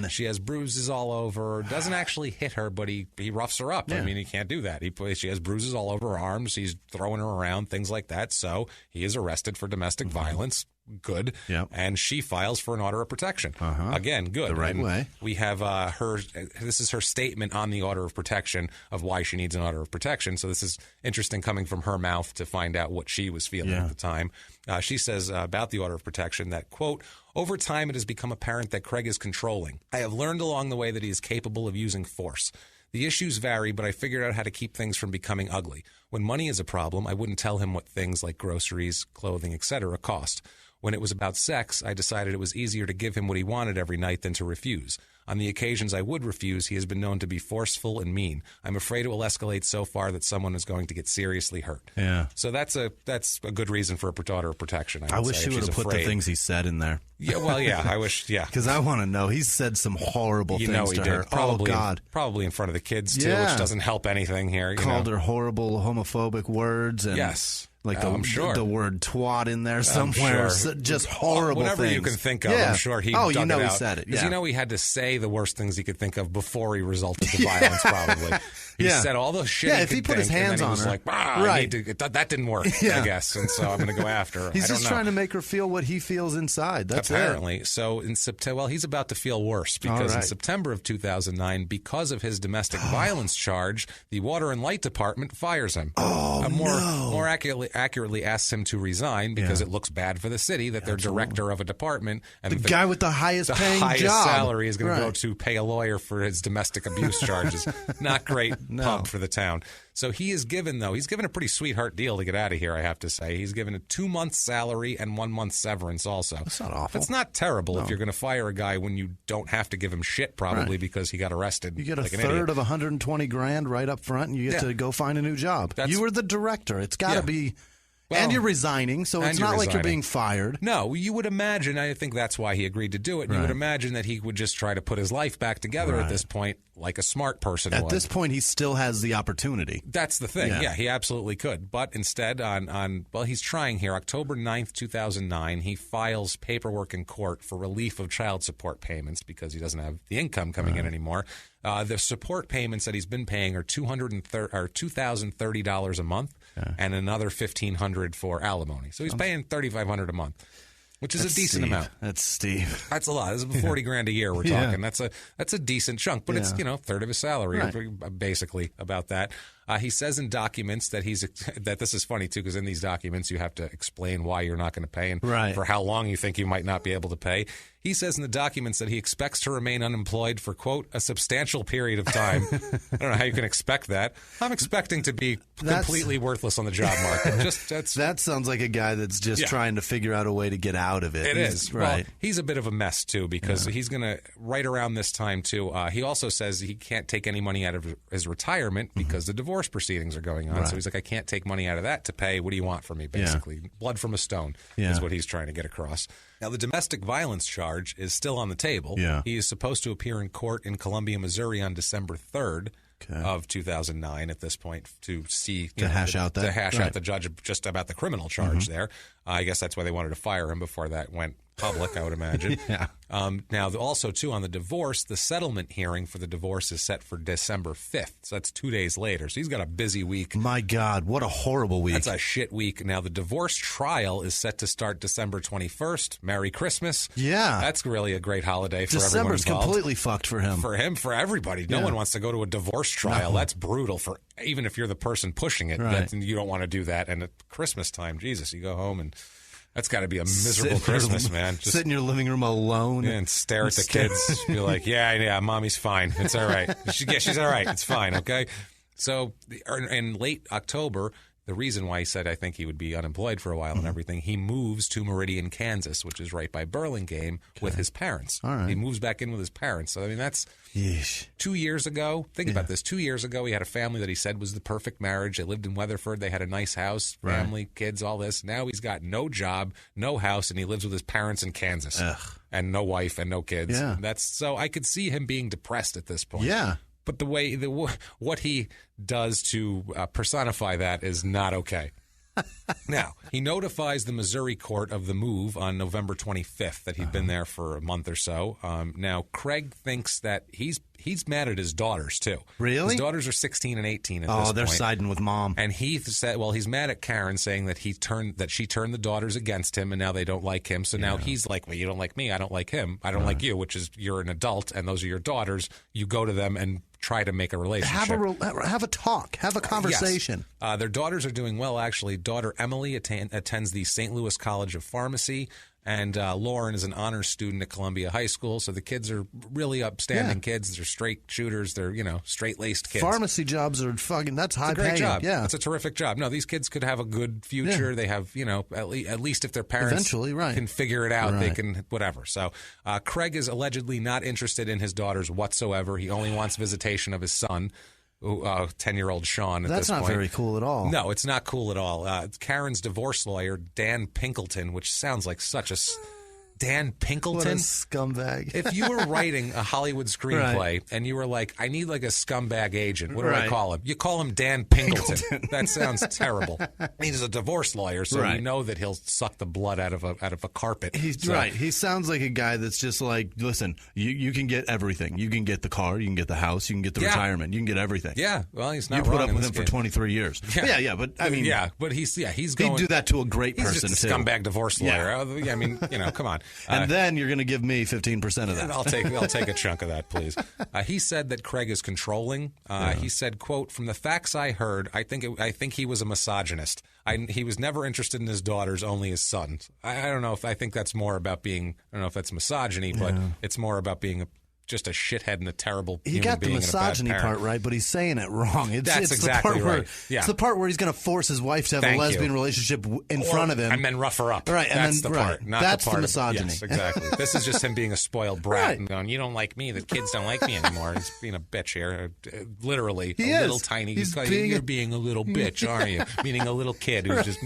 She has bruises all over. Doesn't actually hit her, but he roughs her up. Yeah. I mean, he can't do that. She has bruises all over her arms. He's throwing her around, things like that. So he is arrested for domestic violence. Good. Yep. And she files for an order of protection. Again, good. The right way. We have this is her statement on the order of protection of why she needs an order of protection. So this is interesting coming from her mouth to find out what she was feeling at the time. She says about the order of protection that, quote, over time it has become apparent that Craig is controlling. I have learned along the way that he is capable of using force. The issues vary, but I figured out how to keep things from becoming ugly. When money is a problem, I wouldn't tell him what things like groceries, clothing, etc. cost. When it was about sex, I decided it was easier to give him what he wanted every night than to refuse. On the occasions I would refuse, he has been known to be forceful and mean. I'm afraid it will escalate so far that someone is going to get seriously hurt. Yeah. So that's a good reason for a order of protection. I wish he would have put the things he said in there. Yeah, well, yeah, I wish, yeah. Because I want to know. He said some horrible things to her. Probably, God. Probably in front of the kids, too, which doesn't help anything here. Called her horrible homophobic words. And yes. Like I'm sure. the word twat in there somewhere. Sure. Just horrible Whatever things. You can think of, yeah. I'm sure he Oh, dug you know it he out. said it. Because Yeah. he had to say the worst things he could think of before he resorted to violence, probably. He said all the shit Yeah, he if could he put think, his hands and then on he was her. like, Right. that didn't work, I guess, and so I'm going to go after her. He's I don't just know. trying to make her feel what he feels inside. That's Apparently. So in September, well, he's about to feel worse because in September of 2009, because of his domestic violence charge, the Water and Light Department fires him. More accurately asks him to resign because it looks bad for the city that their director of a department and the guy with the highest paying job. salary is going to go to pay a lawyer for his domestic abuse charges. Not great pub for the town. So he's given a pretty sweetheart deal to get out of here, I have to say. He's given a 2 months salary and 1 month severance also. That's not awful. It's not terrible if you're going to fire a guy when you don't have to give him shit probably because he got arrested. You get a like third of $120,000 right up front, and you get to go find a new job. You were the director. It's got to be... Well, and you're resigning, so it's not like you're being fired. No, you would imagine, I think that's why he agreed to do it, you would imagine that he would just try to put his life back together at this point, like a smart person would. At this point, he still has the opportunity. That's the thing. Yeah, he absolutely could. But instead, he's trying here. October 9th, 2009, he files paperwork in court for relief of child support payments because he doesn't have the income coming in anymore. The support payments that he's been paying are $2,030 a month and another $1,500 for alimony. So he's paying $3,500 a month, which is a decent amount. That's steep. That's a lot. This is $40,000 a year we're talking. That's a decent chunk, but it's a third of his salary, basically about that. He says in documents that that this is funny too, because in these documents you have to explain why you're not going to pay and for how long you think you might not be able to pay. He says in the documents that he expects to remain unemployed for, quote, a substantial period of time. I don't know how you can expect that. I'm expecting to be completely worthless on the job market. That sounds like a guy that's just trying to figure out a way to get out of it. It is. Right. Well, he's a bit of a mess, too, because he's going to, right around this time, too, he also says he can't take any money out of his retirement because the divorce proceedings are going on. So he's like, I can't take money out of that to pay. What do you want from me, basically? Blood from a stone is what he's trying to get across. Now, the domestic violence charge is still on the table. He is supposed to appear in court in Columbia, Missouri on December 3rd of 2009 at this point to hash out the judge just about the criminal charge there. I guess that's why they wanted to fire him before that went public, I would imagine. Now, also, too, on the divorce, the settlement hearing for the divorce is set for December 5th. So that's 2 days later. So he's got a busy week. My God, what a horrible week. That's a shit week. Now, the divorce trial is set to start December 21st. Merry Christmas. Yeah. That's really a great holiday for everyone December's involved. Completely fucked for him. For everybody. No one wants to go to a divorce trial. No. That's brutal for even if you're the person pushing it. You don't want to do that. And at Christmas time, Jesus, you go home and... That's got to be a miserable Christmas, man. Just sit in your living room alone and stare at the kids. Be like, yeah, mommy's fine. It's all right. She's all right. It's fine, okay? So in late October, the reason why he said I think he would be unemployed for a while and everything, he moves to Meridian, Kansas, which is right by Burlingame, with his parents. All right. He moves back in with his parents. So, I mean, that's 2 years ago. Think about this. 2 years ago, he had a family that he said was the perfect marriage. They lived in Weatherford. They had a nice house, family, kids, all this. Now he's got no job, no house, and he lives with his parents in Kansas. And no wife and no kids. So I could see him being depressed at this point. Yeah. But what he does to personify that is not okay. Now, he notifies the Missouri court of the move on November 25th, that he'd been there for a month or so. Now, Craig thinks that he's mad at his daughters, too. Really? His daughters are 16 and 18 at this point. Oh, they're siding with mom. And he said, he's mad at Karen, saying that she turned the daughters against him, and now they don't like him. So now he's like, well, you don't like me, I don't like him. I don't like you, which is you're an adult, and those are your daughters. You go to them and try to make a relationship. Have a talk. Have a conversation. Yes. Their daughters are doing well, actually. Daughter Emily attends the St. Louis College of Pharmacy, and Lauren is an honors student at Columbia High School. So the kids are really upstanding kids. They're straight shooters. They're, straight-laced kids. Pharmacy jobs are that's high paying. It's a great job. Yeah. It's a terrific job. No, these kids could have a good future. They have, at least if their parents eventually can figure it out, they can whatever. So Craig is allegedly not interested in his daughters whatsoever. He only wants visitation of his son. 10-year-old Sean at this point. That's not very cool at all. No, it's not cool at all. Karen's divorce lawyer, Dan Pinkleton, which sounds like such a Dan Pinkleton. What a scumbag. If you were writing a Hollywood screenplay and you were like, I need like a scumbag agent, what do I call him? You call him Dan Pinkleton. That sounds terrible. He's a divorce lawyer, so you know that he'll suck the blood out of a carpet. Right. He sounds like a guy that's just like, listen, you can get everything. You can get the car, you can get the house, you can get the retirement, you can get everything. Yeah. Well, he's not You wrong put up with him for 23 years. Yeah. But I mean, but he's going. He'd do that to a great person he's just a too. scumbag divorce lawyer. I mean, come on. And then you're going to give me 15% of that. I'll take a chunk of that, please. He said that Craig is controlling. He said, "quote From the facts I heard, I think he was a misogynist. He was never interested in his daughters, only his sons. I don't know if I think that's more about being. I don't know if that's misogyny, but it's more about being just a shithead and a terrible He human got the being misogyny and a bad part right, but he's saying it wrong. That's exactly right. It's the part where he's going to force his wife to have a lesbian relationship in front of him. And then rough her up. Right. That's the part. Not That's the part the misogyny. Yes, exactly. This is just him being a spoiled brat and going, you don't like me. The kids don't like me anymore. He's being a bitch here. Literally. Little tiny. You're being a little bitch, aren't you? Meaning a little kid who's just,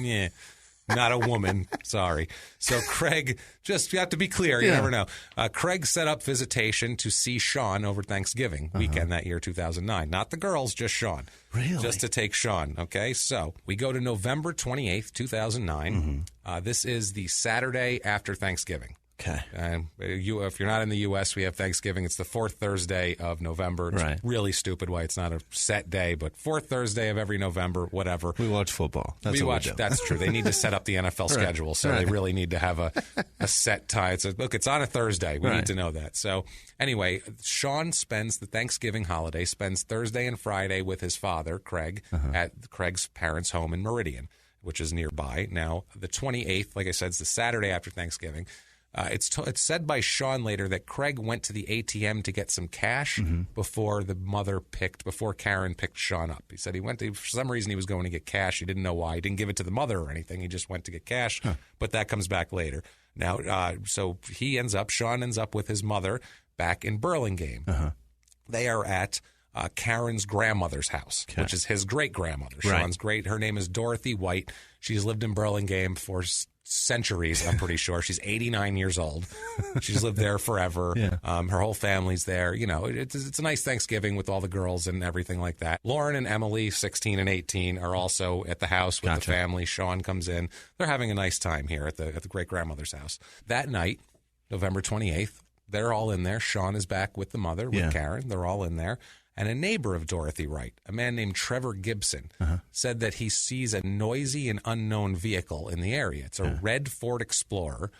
not a woman. Sorry. So Craig, just you have to be clear. You never know. Craig set up visitation to see Sean over Thanksgiving weekend that year, 2009. Not the girls, just Sean. Really? Just to take Sean. Okay. So we go to November 28th, 2009. This is the Saturday after Thanksgiving. Okay. If you're not in the U.S., we have Thanksgiving. It's the fourth Thursday of November. It's really stupid why it's not a set day, but fourth Thursday of every November, whatever. We watch football. That's That's true. They need to set up the NFL schedule, so they really need to have a set time. It's on a Thursday. We need to know that. So anyway, Sean spends the Thanksgiving holiday, spends Thursday and Friday with his father, Craig, at Craig's parents' home in Meridian, which is nearby. Now, the 28th, like I said, is the Saturday after Thanksgiving. It's said by Sean later that Craig went to the ATM to get some cash before Karen picked Sean up. He said for some reason he was going to get cash. He didn't know why. He didn't give it to the mother or anything. He just went to get cash, but that comes back later. Now, so Sean ends up with his mother back in Burlingame. They are at Karen's grandmother's house, which is his great-grandmother. Sean's great. Her name is Dorothy White. She's lived in Burlingame for centuries, I'm pretty sure. She's 89 years old. She's lived there forever. Her whole family's there. It's a nice Thanksgiving with all the girls and everything like that. Lauren and Emily, 16 and 18, are also at the house with the family. Sean comes in. They're having a nice time here at the great-grandmother's house. That night, November 28th, they're all in there. Sean is back with the mother, with Karen. They're all in there. And a neighbor of Dorothy Wright, a man named Trevor Gibson, said that he sees a noisy and unknown vehicle in the area. It's a red Ford Explorer, and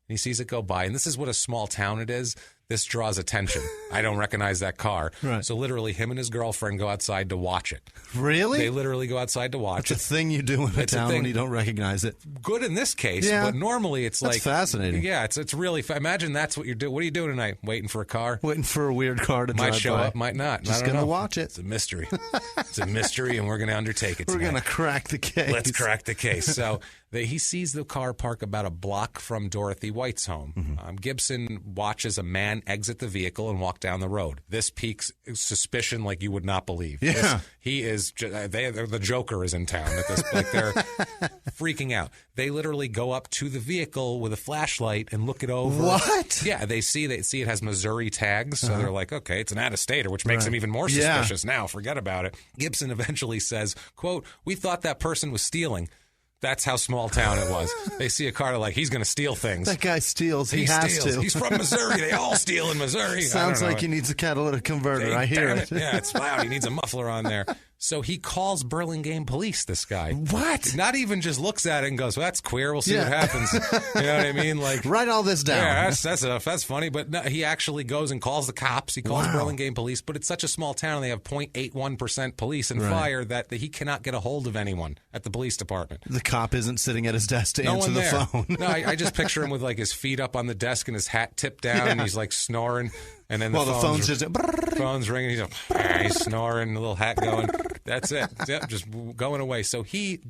he sees it go by. And this is what a small town it is. This draws attention. I don't recognize that car. So literally him and his girlfriend go outside to watch it. Really? They literally go outside to watch it. It's a thing you do in a town when you don't recognize it. Good in this case, but normally it's that's fascinating. Yeah, it's really imagine that's what you're doing. What are you doing tonight? Waiting for a car? Waiting for a weird car to drive by. Might show up, might not. Just going to watch it. It's a mystery. It's a mystery, and we're going to undertake it tonight. We're going to crack the case. Let's crack the case. So he sees the car park about a block from Dorothy White's home. Gibson watches a man exit the vehicle and walk down the road. This piques suspicion like you would not believe. He is. The Joker is in town at this. Like they're freaking out. They literally go up to the vehicle with a flashlight and look it over. What? Yeah, they see it has Missouri tags, so they're like, okay, it's an out-of-stater, which makes him even more suspicious now. Forget about it. Gibson eventually says, quote, "We thought that person was stealing." That's how small town it was. They see a car, they're like, he's going to steal things. That guy steals. He has to. He's from Missouri. They all steal in Missouri. Sounds like he needs a catalytic converter. I hear it. Yeah, it's loud. He needs a muffler on there. So he calls Burlingame police, this guy. What? Not even just looks at it and goes, well, that's queer. We'll see what happens. You know what I mean? Like, write all this down. Yeah, that's funny. But no, he actually goes and calls the cops. He calls Burlingame police. But it's such a small town. They have 0.81% police and fire that he cannot get a hold of anyone at the police department. The cop isn't sitting at his desk to answer the phone. No, I just picture him with like his feet up on the desk and his hat tipped down and he's like snoring. And then the phone's ringing. He's snoring, a little hat going. That's it. Yep, just going away. So he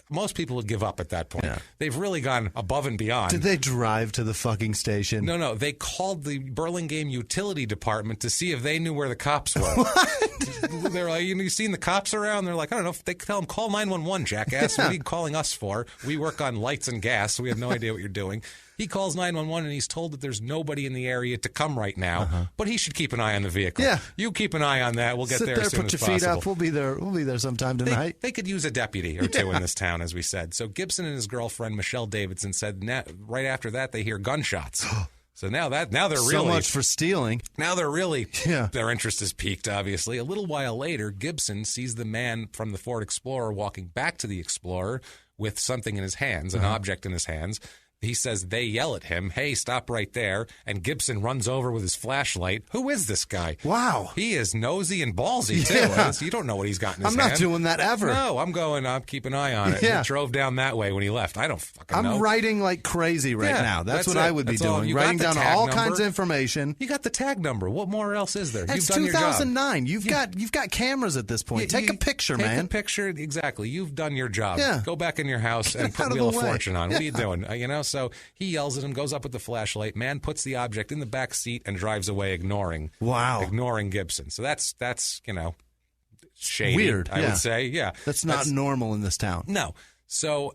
most people would give up at that point. Yeah. They've really gone above and beyond. Did they drive to the fucking station? No. They called the Burlingame utility department to see if they knew where the cops were. What? They're like, you seen the cops around? They're like, I don't know. If they tell them, call 911, jackass. What are you calling us for? We work on lights and gas, so we have no idea what you're doing. He calls 911 and he's told that there's nobody in the area to come right now, but he should keep an eye on the vehicle. Yeah. You keep an eye on that. We'll get Sit there as soon put as your feet possible. up. We'll be there sometime tonight. They could use a deputy or two in this town, as we said. So Gibson and his girlfriend, Michelle Davidson, said right after that they hear gunshots. So now they're really... So much for stealing. Now their interest is piqued, obviously. A little while later, Gibson sees the man from the Ford Explorer walking back to the Explorer with something in his hands, an object in his hands. He says they yell at him, hey, stop right there. And Gibson runs over with his flashlight. Who is this guy? Wow. He is nosy and ballsy, too. Yeah. You don't know what he's got in his I'm hand. not doing that ever. No, I'm keep an eye on it. Yeah. He drove down that way when he left. I don't fucking know. I'm writing like crazy right now. That's what it. I would be That's all. doing. You got Writing the down tag all number. kinds of information. You got the tag number. What more else is there? It's You've done your job. 2009. You've got cameras at this point. Take a picture, man. Take a picture. Exactly. You've done your job. Yeah. Go back in your house and put out of Wheel of the way. Fortune on. What are you doing? So he yells at him, goes up with the flashlight. Man puts the object in the back seat and drives away, ignoring Gibson. So that's shady. Weird. I would say. Yeah. That's not normal in this town. No. So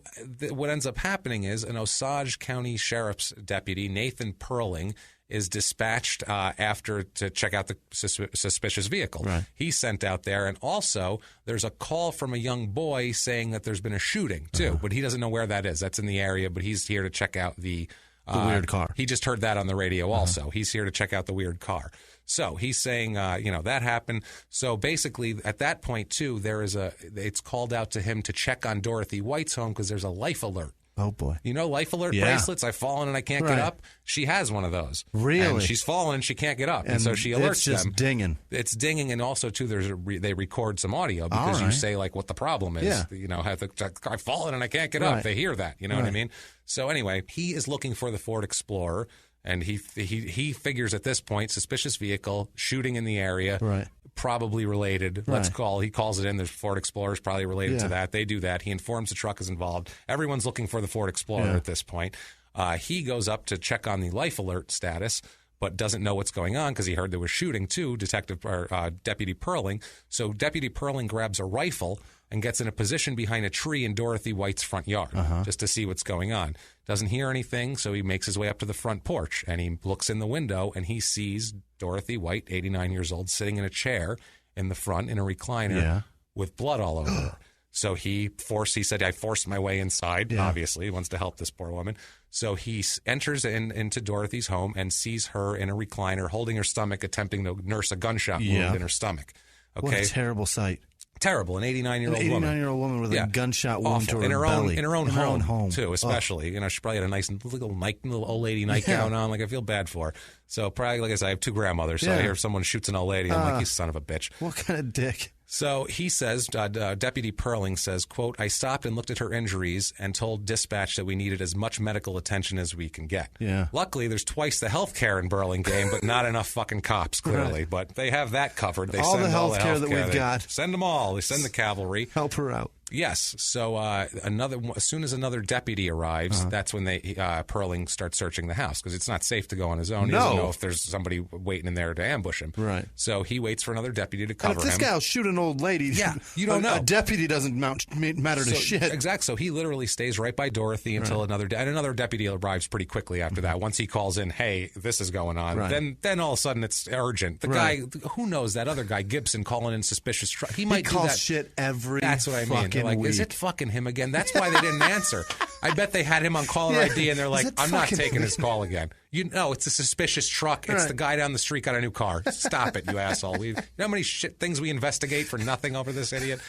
what ends up happening is an Osage County Sheriff's deputy, Nathan Perling, is dispatched after to check out the suspicious vehicle. Right. He's sent out there, and also there's a call from a young boy saying that there's been a shooting too, but he doesn't know where that is. That's in the area, but he's here to check out the weird car. He just heard that on the radio also. He's here to check out the weird car. So he's saying, that happened. So basically, at that point, too, it's called out to him to check on Dorothy White's home because there's a life alert. Oh, boy. You know, life alert bracelets? I've fallen and I can't get up. She has one of those. Really? And she's fallen and she can't get up. And so she alerts them. It's just dinging. It's dinging. And also, too, they record some audio because you say, like, what the problem is. Yeah. You know, I've fallen and I can't get up. They hear that. You know what I mean? So anyway, he is looking for the Ford Explorer. And he figures at this point, suspicious vehicle, shooting in the area, probably related. He calls it in. There's Ford Explorers probably related to that. They do that. He informs the truck is involved. Everyone's looking for the Ford Explorer at this point. He goes up to check on the life alert status, but doesn't know what's going on because he heard there was shooting too, Deputy Perling. So Deputy Perling grabs a rifle and gets in a position behind a tree in Dorothy White's front yard just to see what's going on. Doesn't hear anything, so he makes his way up to the front porch, and he looks in the window, and he sees Dorothy White, 89 years old, sitting in a chair in the front in a recliner with blood all over her. So he said, I forced my way inside, obviously. He wants to help this poor woman. So he enters into Dorothy's home and sees her in a recliner, holding her stomach, attempting to nurse a gunshot wound in her stomach. Okay? What a terrible sight. Terrible, an 89-year-old woman. An 89-year-old woman with a gunshot wound to her belly. In her own home, too, especially. You know, she probably had a nice little old lady nightgown on. Like, I feel bad for her. So probably, like I said, I have two grandmothers. So I hear if someone shoots an old lady, I'm like, you son of a bitch. What kind of dick? So he says, Deputy Perling says, quote, I stopped and looked at her injuries and told dispatch that we needed as much medical attention as we can get. Yeah. Luckily, there's twice the health care in Burlingame, but not enough fucking cops, clearly. But they have that covered. They all send the health care that we've got. Send them all. They send the cavalry. Help her out. Yes. So as soon as another deputy arrives, that's when Perling starts searching the house because it's not safe to go on his own. He doesn't know if there's somebody waiting in there to ambush him. Right. So he waits for another deputy to cover him. If this guy will shoot an old lady, you don't know. A deputy doesn't matter to shit. Exactly. So he literally stays right by Dorothy until another deputy arrives pretty quickly after that. Once he calls in, hey, this is going on. Then all of a sudden it's urgent. The guy, who knows, that other guy, Gibson, calling in suspicious truck. He might calls do that. Shit every That's what I mean. They're like, week. Is it fucking him again? That's why they didn't answer. I bet they had him on caller ID, and they're like, I'm not taking his call again. It's a suspicious truck. It's the guy down the street got a new car. Stop it, you asshole. You know how many things we investigate for nothing over this idiot?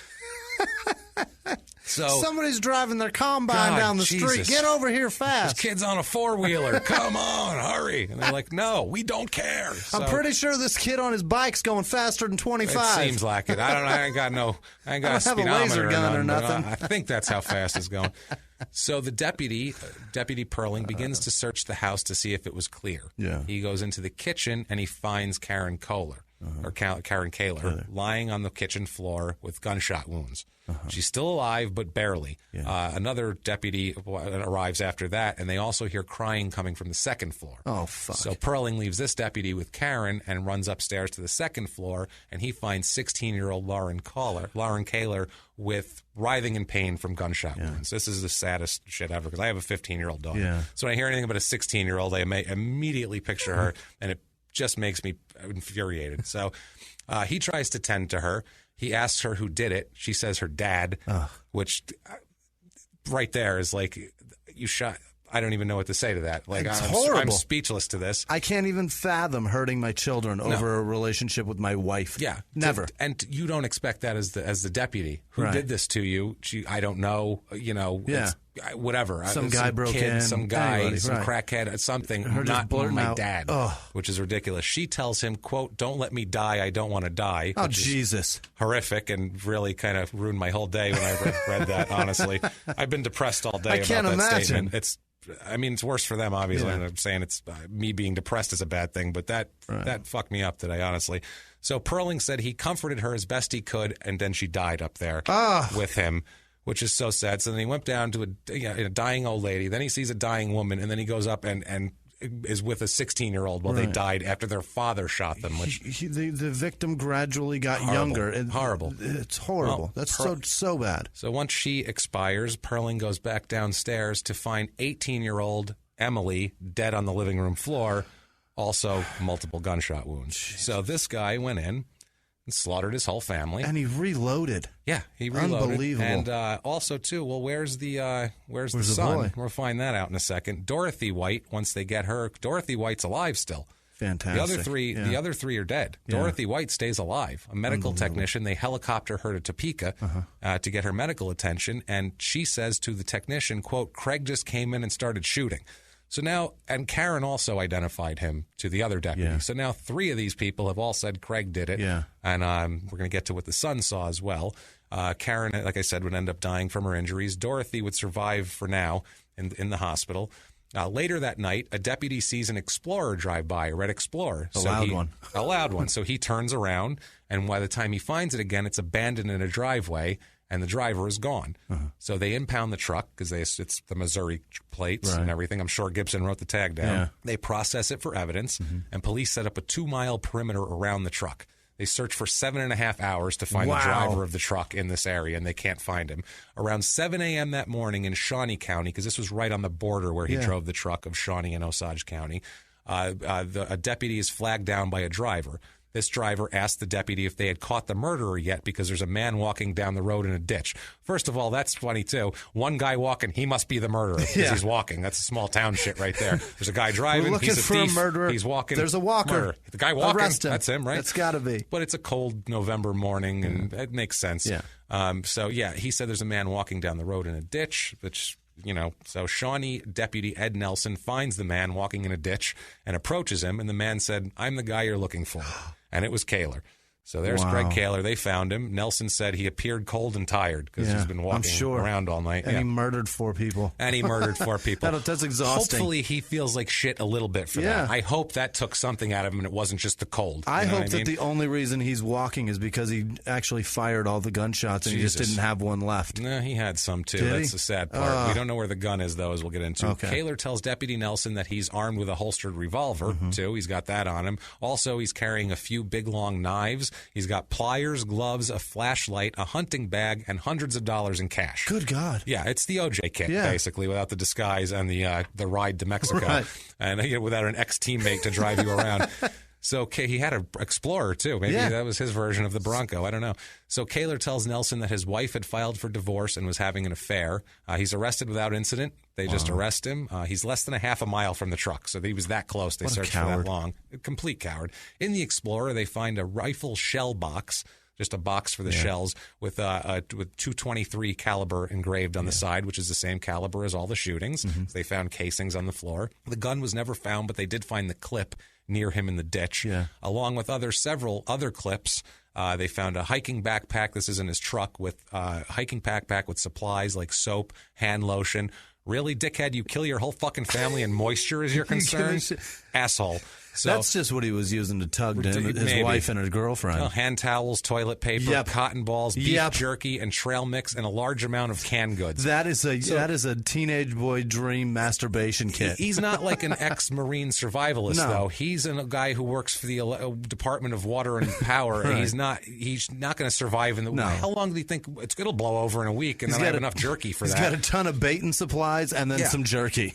So somebody's driving their combine down the street. Get over here fast. This kid's on a four-wheeler. Come on, hurry. And they're like, no, we don't care. So, I'm pretty sure this kid on his bike's going faster than 25. It seems like it. I ain't got a have a laser gun or nothing. I think that's how fast it's going. So the Deputy Perling, begins to search the house to see if it was clear. Yeah. He goes into the kitchen and he finds Karen Kohler. or Karen Kaler, lying on the kitchen floor with gunshot wounds. She's still alive, but barely. Another deputy arrives after that, and they also hear crying coming from the second floor. Oh, fuck. So Perling leaves this deputy with Karen and runs upstairs to the second floor, and he finds 16-year-old Lauren Kaler with writhing in pain from gunshot wounds. This is the saddest shit ever, because I have a 15-year-old daughter. Yeah. So when I hear anything about a 16-year-old, I may immediately picture her, and it just makes me infuriated. So he tries to tend to her. He asks her who did it. She says her dad, which right there is like, you shot. I don't even know what to say to that. Like, it's horrible. I'm speechless to this. I can't even fathom hurting my children over a relationship with my wife. Yeah, never. And you don't expect that as the deputy who did this to you. I don't know. It's, whatever. Some guy broke in. Some guy, anybody, some crackhead, something. Not my dad, which is ridiculous. She tells him, "quote Don't let me die. I don't want to die." Oh, Jesus! Horrific, and really kind of ruined my whole day when I read that. Honestly, I've been depressed all day about that statement. It's worse for them, obviously. And I'm saying it's me being depressed is a bad thing, but that fucked me up today, honestly. So Perling said he comforted her as best he could, and then she died up there with him, which is so sad. So then he went down to a dying old lady. Then he sees a dying woman, and then he goes up and is with a 16-year-old while they died after their father shot them. Which the victim gradually got younger. Horrible. It's horrible. That's so bad. So once she expires, Perling goes back downstairs to find 18-year-old Emily dead on the living room floor, also multiple gunshot wounds. Jeez. So this guy went in and slaughtered his whole family. And he reloaded. Yeah, he reloaded. Unbelievable. And also, too, well, where's the son? Boy? We'll find that out in a second. Dorothy White, once they get her, Dorothy White's alive still. Fantastic. The other three are dead. Yeah. Dorothy White stays alive. A medical technician. They helicopter her to Topeka to get her medical attention. And she says to the technician, quote, Craig just came in and started shooting. So now, and Karen also identified him to the other deputy. Yeah. So now 3 of these people have all said Craig did it. Yeah. And we're going to get to what the son saw as well. Karen, like I said, would end up dying from her injuries. Dorothy would survive for now in the hospital. Later that night, a deputy sees an Explorer drive by, a red Explorer. A loud one. So he turns around, and by the time he finds it again, it's abandoned in a driveway, and the driver is gone. So they impound the truck because it's the Missouri plates and everything. I'm sure Gibson wrote the tag down. Yeah. They process it for evidence, and police set up a 2-mile perimeter around the truck. They search for 7.5 hours to find the driver of the truck in this area, and they can't find him. Around 7 a.m. that morning in Shawnee County, because this was right on the border where he drove the truck of Shawnee and Osage County, a deputy is flagged down by a driver. This driver asked the deputy if they had caught the murderer yet because there's a man walking down the road in a ditch. First of all, that's funny, too. One guy walking, he must be the murderer because he's walking. That's small town shit right there. There's a guy driving. We're looking he's a for thief. a murderer. He's walking. There's a walker. Murderer. The guy walking, arrest him. That's him, right? That's got to be. But it's a cold November morning, and it makes sense. Yeah. He said there's a man walking down the road in a ditch, which... so Shawnee Deputy Ed Nelson finds the man walking in a ditch and approaches him, and the man said, I'm the guy you're looking for. And it was Kaler. So there's Craig Kaler. They found him. Nelson said he appeared cold and tired because he's been walking around all night. And he murdered 4 people. That's exhausting. Hopefully he feels like shit a little bit for that. I hope that took something out of him and it wasn't just the cold. I hope that the only reason he's walking is because he actually fired all the gunshots and he just didn't have one left. No, he had some too. That's the sad part. We don't know where the gun is, though, as we'll get into. Okay. Kaler tells Deputy Nelson that he's armed with a holstered revolver, too. He's got that on him. Also, he's carrying a few big, long knives. He's got pliers, gloves, a flashlight, a hunting bag, and hundreds of dollars in cash. Good God. Yeah, it's the OJ kit, basically, without the disguise and the ride to Mexico. And without an ex-teammate to drive you around. So he had an Explorer, too. Maybe that was his version of the Bronco. I don't know. So Kaler tells Nelson that his wife had filed for divorce and was having an affair. He's arrested without incident. They just arrest him. He's less than a half a mile from the truck, so he was that close. They searched for that long. A complete coward. In the Explorer, they find a rifle shell box, just a box for the shells with .223 caliber engraved on the side, which is the same caliber as all the shootings. So they found casings on the floor. The gun was never found, but they did find the clip near him in the ditch, along with several other clips. They found a hiking backpack. This is in his truck with hiking backpack with supplies like soap, hand lotion. Really, dickhead, you kill your whole fucking family and moisture is your concern? Asshole. So that's just what he was using to tug his wife and her girlfriend. Hand towels, toilet paper, cotton balls, beef jerky, and trail mix, and a large amount of canned goods. That is a teenage boy dream masturbation kit. He's not like an ex-Marine survivalist, though. He's a guy who works for the Department of Water and Power, and he's not going to survive in the. No. How long do you think it'll blow over in a week? And then I have enough jerky for that. He's got a ton of baiting supplies and then some jerky.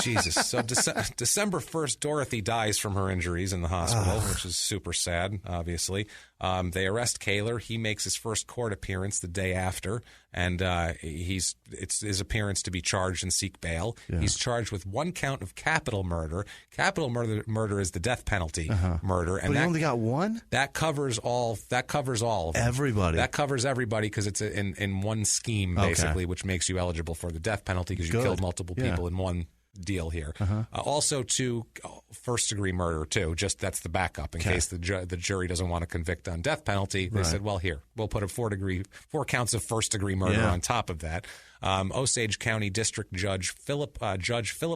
Jesus. So December 1st, Dorothy dies from her injuries in the hospital, which is super sad, obviously. They arrest Kaler. He makes his first court appearance the day after, and it's his appearance to be charged and seek bail. Yeah. He's charged with 1 count of capital murder. Capital murder is the death penalty murder, and but he only got one. That covers all. That covers all of them. Everybody. That covers everybody because it's in one scheme basically, which makes you eligible for the death penalty because you killed multiple people in one deal here. Also to first-degree murder, too. Just that's the backup in case the jury doesn't want to convict on death penalty. They said, well, here, we'll put 4 counts of first-degree murder on top of that. Osage County District Judge Philip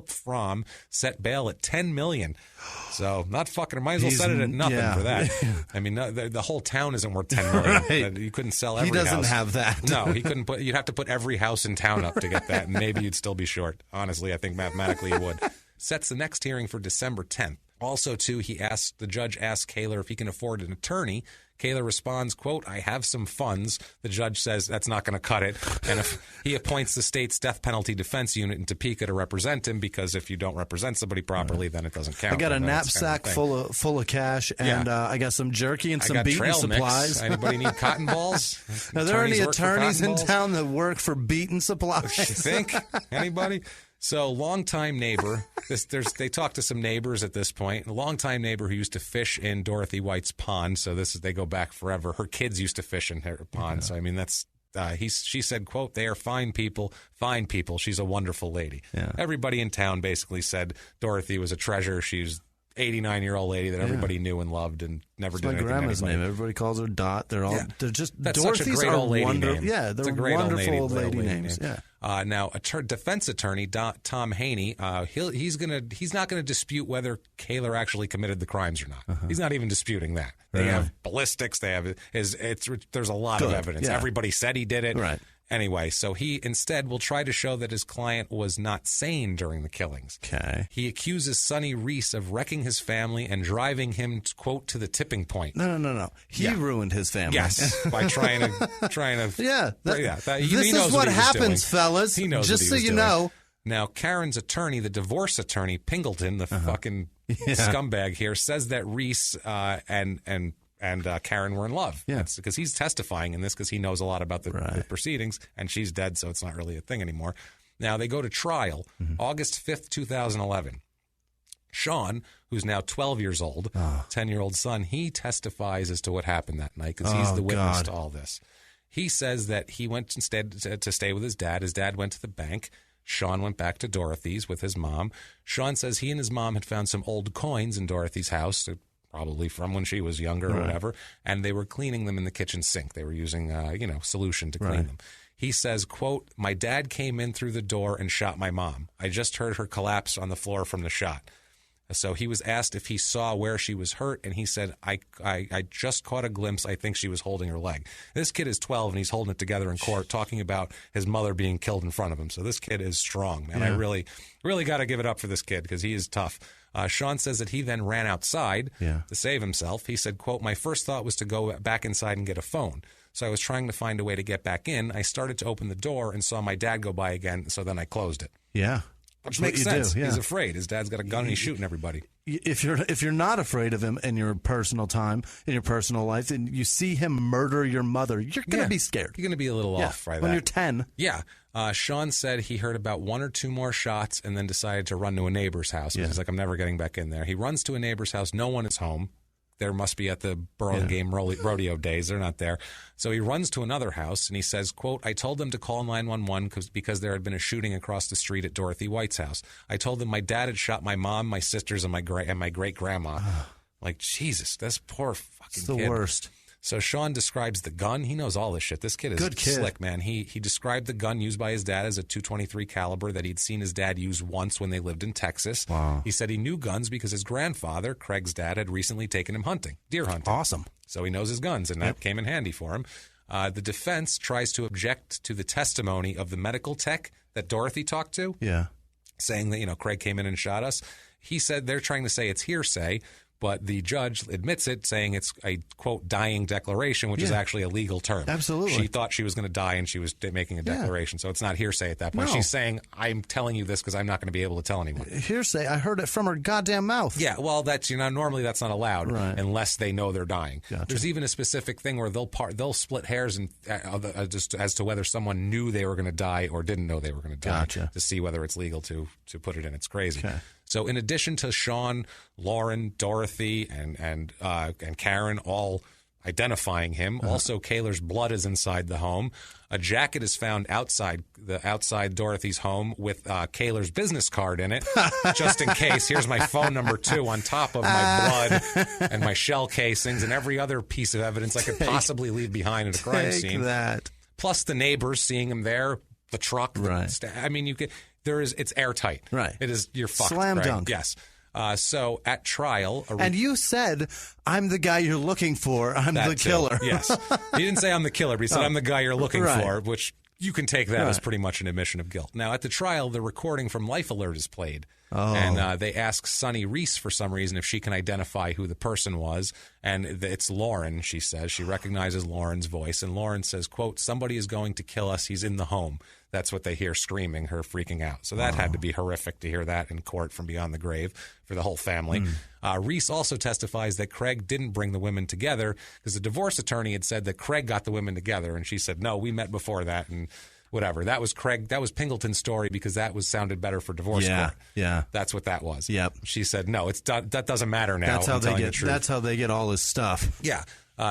Fromm set bail at $10 million. So not fucking. Might as well set it at nothing for that. I mean, the whole town isn't worth $10 million. Right. You couldn't sell every house. He doesn't have that. No, he couldn't put. You'd have to put every house in town up to get that, and maybe you'd still be short. Honestly, I think mathematically you would. Sets the next hearing for December 10th. Also, too, the judge asks Kaler if he can afford an attorney. Kaler responds, quote, I have some funds. The judge says that's not going to cut it. And if he appoints the state's death penalty defense unit in Topeka to represent him, because if you don't represent somebody properly, then it doesn't count. I got a knapsack full of cash, and I got some jerky and some beating supplies. Anybody need cotton balls? Are there any attorneys in town that work for beating supplies? You think? Anybody? So, longtime neighbor, they talked to some neighbors at this point. A longtime neighbor who used to fish in Dorothy White's pond. So they go back forever. Her kids used to fish in her pond. So I mean, that's she said, quote, they are fine people. She's a wonderful lady. Yeah. Everybody in town basically said Dorothy was a treasure. She's 89-year-old lady that everybody knew and loved and never did anything to anybody. My grandma's name. Everybody calls her Dot. They're just that's Dorothy's such a great old lady name. Yeah, they're wonderful old lady names. Yeah. Now, defense attorney Tom Haney, he's not going to dispute whether Kaler actually committed the crimes or not. He's not even disputing that. They have ballistics. They have there's a lot of evidence. Yeah. Everybody said he did it. Right. Anyway, so he instead will try to show that his client was not sane during the killings. Okay. He accuses Sonny Reese of wrecking his family and driving him, quote, to the tipping point. No. He ruined his family. Yes, by trying to. This is what happens, fellas. He knows. Just so you know. Now, Karen's attorney, the divorce attorney, Pingleton, the fucking scumbag here, says that Reese and Karen were in love. Yeah. That's because he's testifying in this because he knows a lot about the proceedings, and she's dead, so it's not really a thing anymore. Now, they go to trial August 5th, 2011. Sean, who's now 12 years old, 10-year-old son, he testifies as to what happened that night because he's the witness to all this. He says that he went instead to stay with his dad. His dad went to the bank. Sean went back to Dorothy's with his mom. Sean says he and his mom had found some old coins in Dorothy's house, probably from when she was younger or whatever, and they were cleaning them in the kitchen sink. They were using, solution to clean them. He says, quote, my dad came in through the door and shot my mom. I just heard her collapse on the floor from the shot. So he was asked if he saw where she was hurt, and he said, I just caught a glimpse. I think she was holding her leg. This kid is 12, and he's holding it together in court, talking about his mother being killed in front of him. So this kid is strong, and I really, really got to give it up for this kid because he is tough. Sean says that he then ran outside to save himself. He said, quote, my first thought was to go back inside and get a phone. So I was trying to find a way to get back in. I started to open the door and saw my dad go by again, so then I closed it. Yeah. Which makes sense. He's afraid. His dad's got a gun and he's shooting everybody. If you're not afraid of him in your personal time, in your personal life, and you see him murder your mother, you're going to be scared. You're going to be a little off by that. When you're 10. Yeah. Sean said he heard about 1 or 2 more shots and then decided to run to a neighbor's house. He's like, I'm never getting back in there. He runs to a neighbor's house. No one is home. There must be at the Burlingame rodeo days. They're not there. So he runs to another house, and he says, quote, I told them to call 911 because there had been a shooting across the street at Dorothy White's house. I told them my dad had shot my mom, my sisters, and my great-grandma. Like, Jesus, that's poor fucking kid. It's the worst. So Sean describes the gun. He knows all this shit. This kid is Good kid. slick, man. He described the gun used by his dad as a .223 caliber that he'd seen his dad use once when they lived in Texas. Wow. He said he knew guns because his grandfather, Craig's dad, had recently taken him hunting, deer hunting. Awesome. So he knows his guns, and that came in handy for him. The defense tries to object to the testimony of the medical tech that Dorothy talked to, saying that, Craig came in and shot us. He said they're trying to say it's hearsay, but the judge admits it, saying it's a, quote, dying declaration, which is actually a legal term. Absolutely. She thought she was going to die, and she was making a declaration. So it's not hearsay at that point. No. She's saying, I'm telling you this because I'm not going to be able to tell anyone. Hearsay, I heard it from her goddamn mouth. Yeah, well, that's, normally that's not allowed unless they know they're dying. Gotcha. There's even a specific thing where they'll split hairs and just as to whether someone knew they were going to die or didn't know they were going to die to see whether it's legal to put it in. It's crazy. Okay. So in addition to Sean, Lauren, Dorothy, and Karen all identifying him, also Kaler's blood is inside the home. A jacket is found outside Dorothy's home with Kaler's business card in it, just in case. Here's my phone number too, on top of my blood and my shell casings and every other piece of evidence I could possibly leave behind at a crime scene. That. Plus the neighbors seeing him there, the truck. I mean, you could. It's airtight. Right. It is. You're fucked. Slam dunk. Yes. So at trial, and you said, "I'm the guy you're looking for. I'm the killer." Yes. He didn't say I'm the killer, but he said I'm the guy you're looking for, which you can take that as pretty much an admission of guilt. Now at the trial, the recording from Life Alert is played. And they ask Sonny Reese for some reason if she can identify who the person was. And it's Lauren, she says. She recognizes Lauren's voice. And Lauren says, quote, "Somebody is going to kill us. He's in the home." That's what they hear screaming, her freaking out. So that had to be horrific to hear that in court from beyond the grave for the whole family. Reese also testifies that Craig didn't bring the women together because the divorce attorney had said that Craig got the women together. And she said, no, we met before that. And whatever. That was Pingleton's story because that sounded better for divorce court. Yeah. That's what that was. Yep. She said, no, that doesn't matter now. That's how they get all his stuff. Yeah.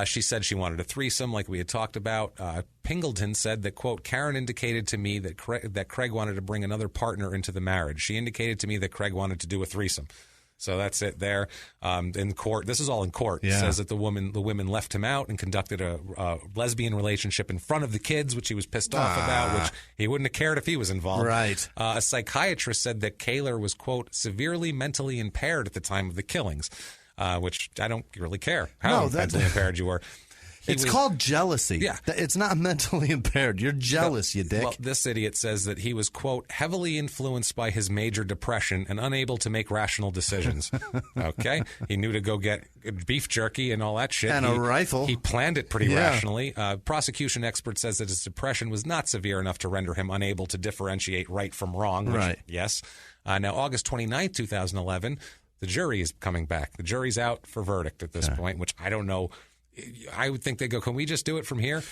She said she wanted a threesome like we had talked about. Pingleton said that, quote, Karen indicated to me that Craig wanted to bring another partner into the marriage. She indicated to me that Craig wanted to do a threesome. So that's it there. In court, this is all in court. It says that the women left him out and conducted a lesbian relationship in front of the kids, which he was pissed off about, which he wouldn't have cared if he was involved. Right. A psychiatrist said that Kaler was, quote, severely mentally impaired at the time of the killings, which I don't really care how mentally impaired you were. It's called jealousy. Yeah. It's not mentally impaired. You're jealous, you dick. Well, this idiot says that he was, quote, heavily influenced by his major depression and unable to make rational decisions. Okay? He knew to go get beef jerky and all that shit. And a rifle. He planned it pretty rationally. Prosecution expert says that his depression was not severe enough to render him unable to differentiate right from wrong. Which, yes. Now, August 29th, 2011, the jury is coming back. The jury's out for verdict at this point, which I don't know. I would think they go, can we just do it from here?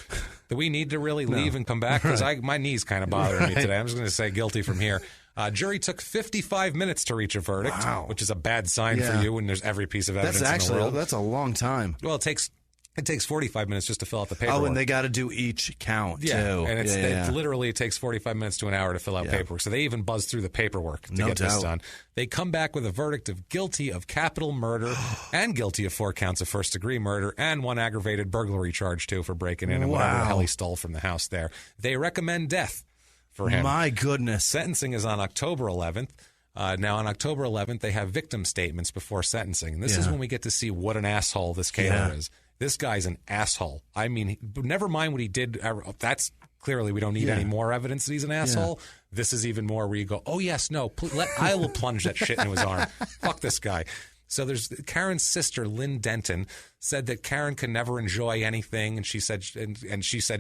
Do we need to really leave and come back? Because my knee's kind of bothering me today. I'm just going to say guilty from here. Jury took 55 minutes to reach a verdict, which is a bad sign for you when there's every piece of evidence in the world. That's a long time. Well, it takes 45 minutes just to fill out the paperwork. Oh, and they got to do each count, too. And it literally takes 45 minutes to an hour to fill out paperwork. So they even buzz through the paperwork to get this done. They come back with a verdict of guilty of capital murder and guilty of 4 counts of first-degree murder and 1 aggravated burglary charge, too, for breaking in and whatever the hell he stole from the house there. They recommend death for him. My goodness. Sentencing is on October 11th. Now, on October 11th, they have victim statements before sentencing. And this is when we get to see what an asshole this Kaler is. This guy's an asshole. I mean, never mind what he did. That's clearly we don't need any more evidence that he's an asshole. Yeah. This is even more where you go, oh, yes, no, I will plunge that shit into his arm. Fuck this guy. So there's Karen's sister, Lynn Denton, said that Karen can never enjoy anything. And she said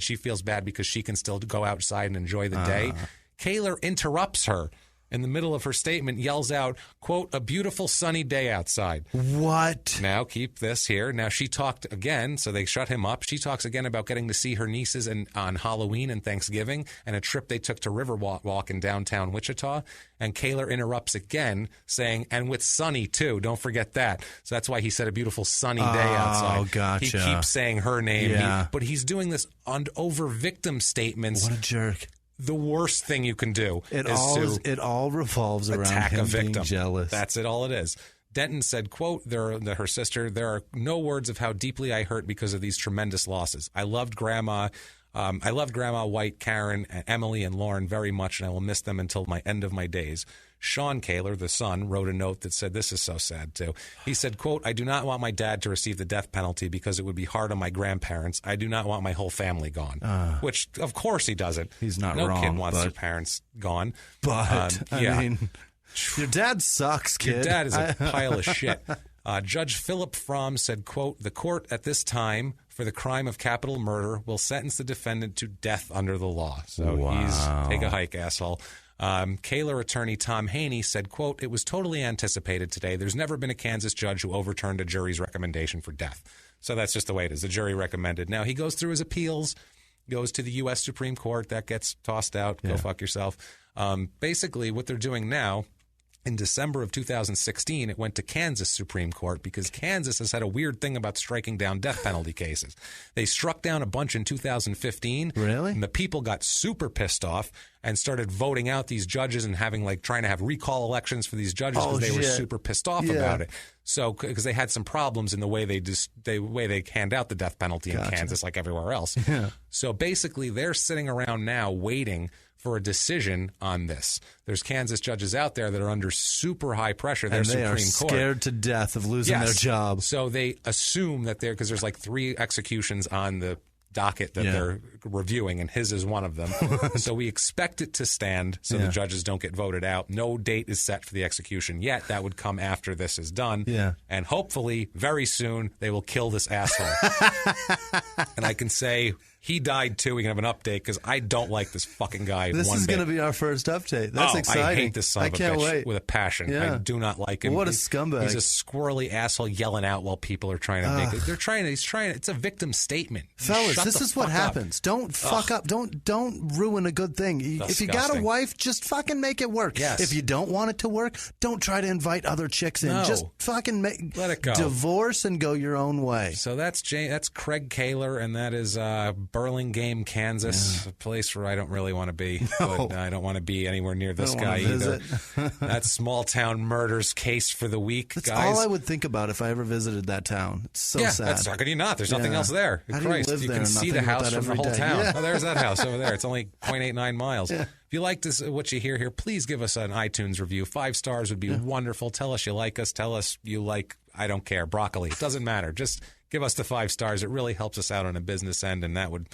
she feels bad because she can still go outside and enjoy the day. Kaler interrupts her. In the middle of her statement, yells out, quote, a beautiful sunny day outside. What? Now, keep this here. Now, she talked again, so they shut him up. She talks again about getting to see her nieces on Halloween and Thanksgiving and a trip they took to Riverwalk in downtown Wichita. And Kaler interrupts again, saying, and with sunny, too. Don't forget that. So that's why he said a beautiful sunny day outside. Oh, gotcha. He keeps saying her name. But he's doing this over victim statements. What a jerk. The worst thing you can do it all revolves around attack him a victim. Being jealous. That's all it is. Denton said, quote, her sister, there are no words of how deeply I hurt because of these tremendous losses. I loved Grandma White, Karen, Emily, and Lauren very much, and I will miss them until my end of my days. Sean Kaler, the son, wrote a note that said, this is so sad, too. He said, quote, I do not want my dad to receive the death penalty because it would be hard on my grandparents. I do not want my whole family gone. Which, of course, he doesn't. He's not wrong. No kid wants their parents gone. But, yeah. I mean, your dad sucks, kid. Your dad is a pile of shit. Judge Philip Fromm said, quote, the court at this time for the crime of capital murder will sentence the defendant to death under the law. So take a hike, asshole. Kaler attorney Tom Haney said, quote, it was totally anticipated today. There's never been a Kansas judge who overturned a jury's recommendation for death. So that's just the way it is. The jury recommended. Now, he goes through his appeals, goes to the U.S. Supreme Court. That gets tossed out. Yeah. Go fuck yourself. Basically, what they're doing now, in December of 2016, it went to Kansas Supreme Court because Kansas has had a weird thing about striking down death penalty cases. They struck down a bunch in 2015. Really? And the people got super pissed off and started voting out these judges and trying to have recall elections for these judges because they were super pissed off about it. So because they had some problems in the way they hand out the death penalty in Kansas, like everywhere else. Yeah. So basically, they're sitting around now waiting for a decision on this. There's Kansas judges out there that are under super high pressure. And they are scared to death of losing their job. So they assume that because there's like 3 executions on the docket that they're reviewing, and his is one of them. So we expect it to stand so the judges don't get voted out. No date is set for the execution yet. That would come after this is done. Yeah. And hopefully, very soon, they will kill this asshole. And I can say he died too. We can have an update because I don't like this fucking guy. This is going to be our first update. That's exciting. I hate this son of a bitch with a passion. Yeah. I do not like him. What a scumbag. He's a squirrely asshole yelling out while people are trying to make it. He's trying. It's a victim statement. Fellas, this is what happens. Don't fuck up. Don't ruin a good thing. If you got a wife, just fucking make it work. Yes. If you don't want it to work, don't try to invite other chicks in. No. Just fucking let it go. Divorce and go your own way. So that's Craig Kaler, and that is Burlingame, Kansas, a place where I don't really want to be. No. But I don't want to be anywhere near this guy either. That's small town murders case for the week, that's guys. all I would think about if I ever visited that town. It's so sad. How could you not? There's nothing else there. How Christ, do you live there can see the house from the whole town. Yeah. Oh, there's that house over there. It's only 0.89 miles. Yeah. If you like this, what you hear here, please give us an iTunes review. 5 stars would be wonderful. Tell us you like us. Tell us you like, I don't care, broccoli. It doesn't matter. Just give us the 5 stars. It really helps us out on a business end, and that would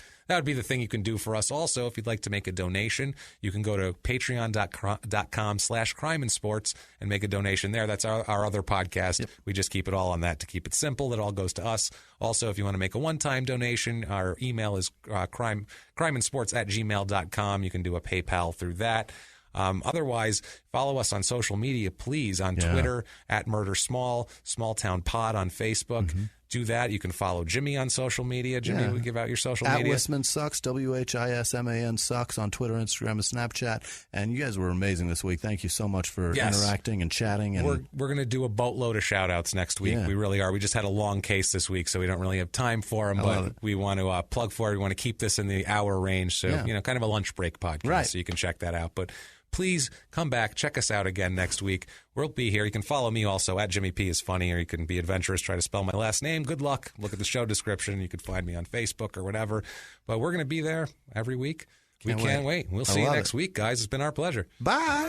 be the thing you can do for us. Also, if you'd like to make a donation, you can go to patreon.com/crimeinsports and make a donation there. That's our other podcast. Yep. We just keep it all on that to keep it simple. It all goes to us. Also, if you want to make a one-time donation, our email is crimeinsports@gmail.com. You can do a PayPal through that. Otherwise, follow us on social media, please, on Twitter, @MurderSmall, SmallTownPod on Facebook. Mm-hmm. Do that. You can follow Jimmy on social media. Jimmy, we give out your social media. Whisman Sucks, WHISMAN Sucks on Twitter, Instagram, and Snapchat. And you guys were amazing this week. Thank you so much for interacting and chatting. And we're going to do a boatload of shout-outs next week. We really are. We just had a long case this week, so we don't really have time for them. But we want to plug for it. We want to keep this in the hour range, so kind of a lunch break podcast. Right. So you can check that out. But please come back. Check us out again next week. We'll be here. You can follow me also @JimmyPIsFunny, or you can be adventurous, try to spell my last name. Good luck. Look at the show description. You can find me on Facebook or whatever. But we're going to be there every week. We can't wait. We'll see you next week, guys. It's been our pleasure. Bye.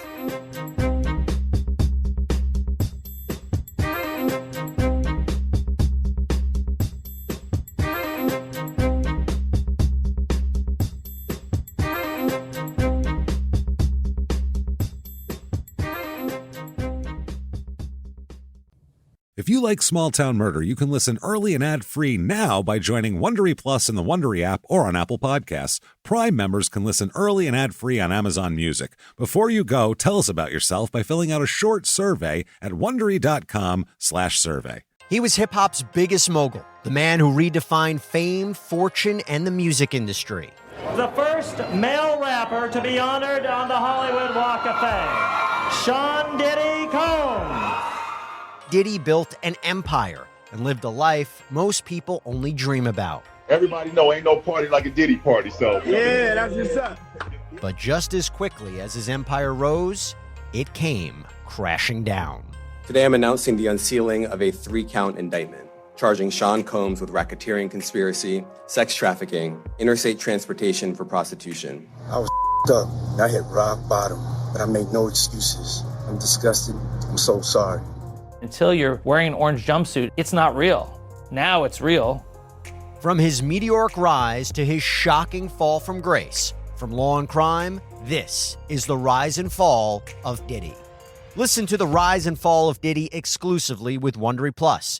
If you like Small Town Murder, you can listen early and ad-free now by joining Wondery Plus in the Wondery app or on Apple Podcasts. Prime members can listen early and ad-free on Amazon Music. Before you go, tell us about yourself by filling out a short survey at Wondery.com/survey. He was hip-hop's biggest mogul, the man who redefined fame, fortune, and the music industry. The first male rapper to be honored on the Hollywood Walk of Fame, Sean Diddy Combs. Diddy built an empire and lived a life most people only dream about. Everybody know ain't no party like a Diddy party, so. Yeah, that's what's up. But just as quickly as his empire rose, it came crashing down. Today I'm announcing the unsealing of a 3-count indictment, charging Sean Combs with racketeering conspiracy, sex trafficking, interstate transportation for prostitution. I was up. I hit rock bottom, but I made no excuses. I'm disgusted. I'm so sorry. Until you're wearing an orange jumpsuit, it's not real. Now it's real. From his meteoric rise to his shocking fall from grace, from law and crime, this is the rise and fall of Diddy. Listen to the rise and fall of Diddy exclusively with Wondery Plus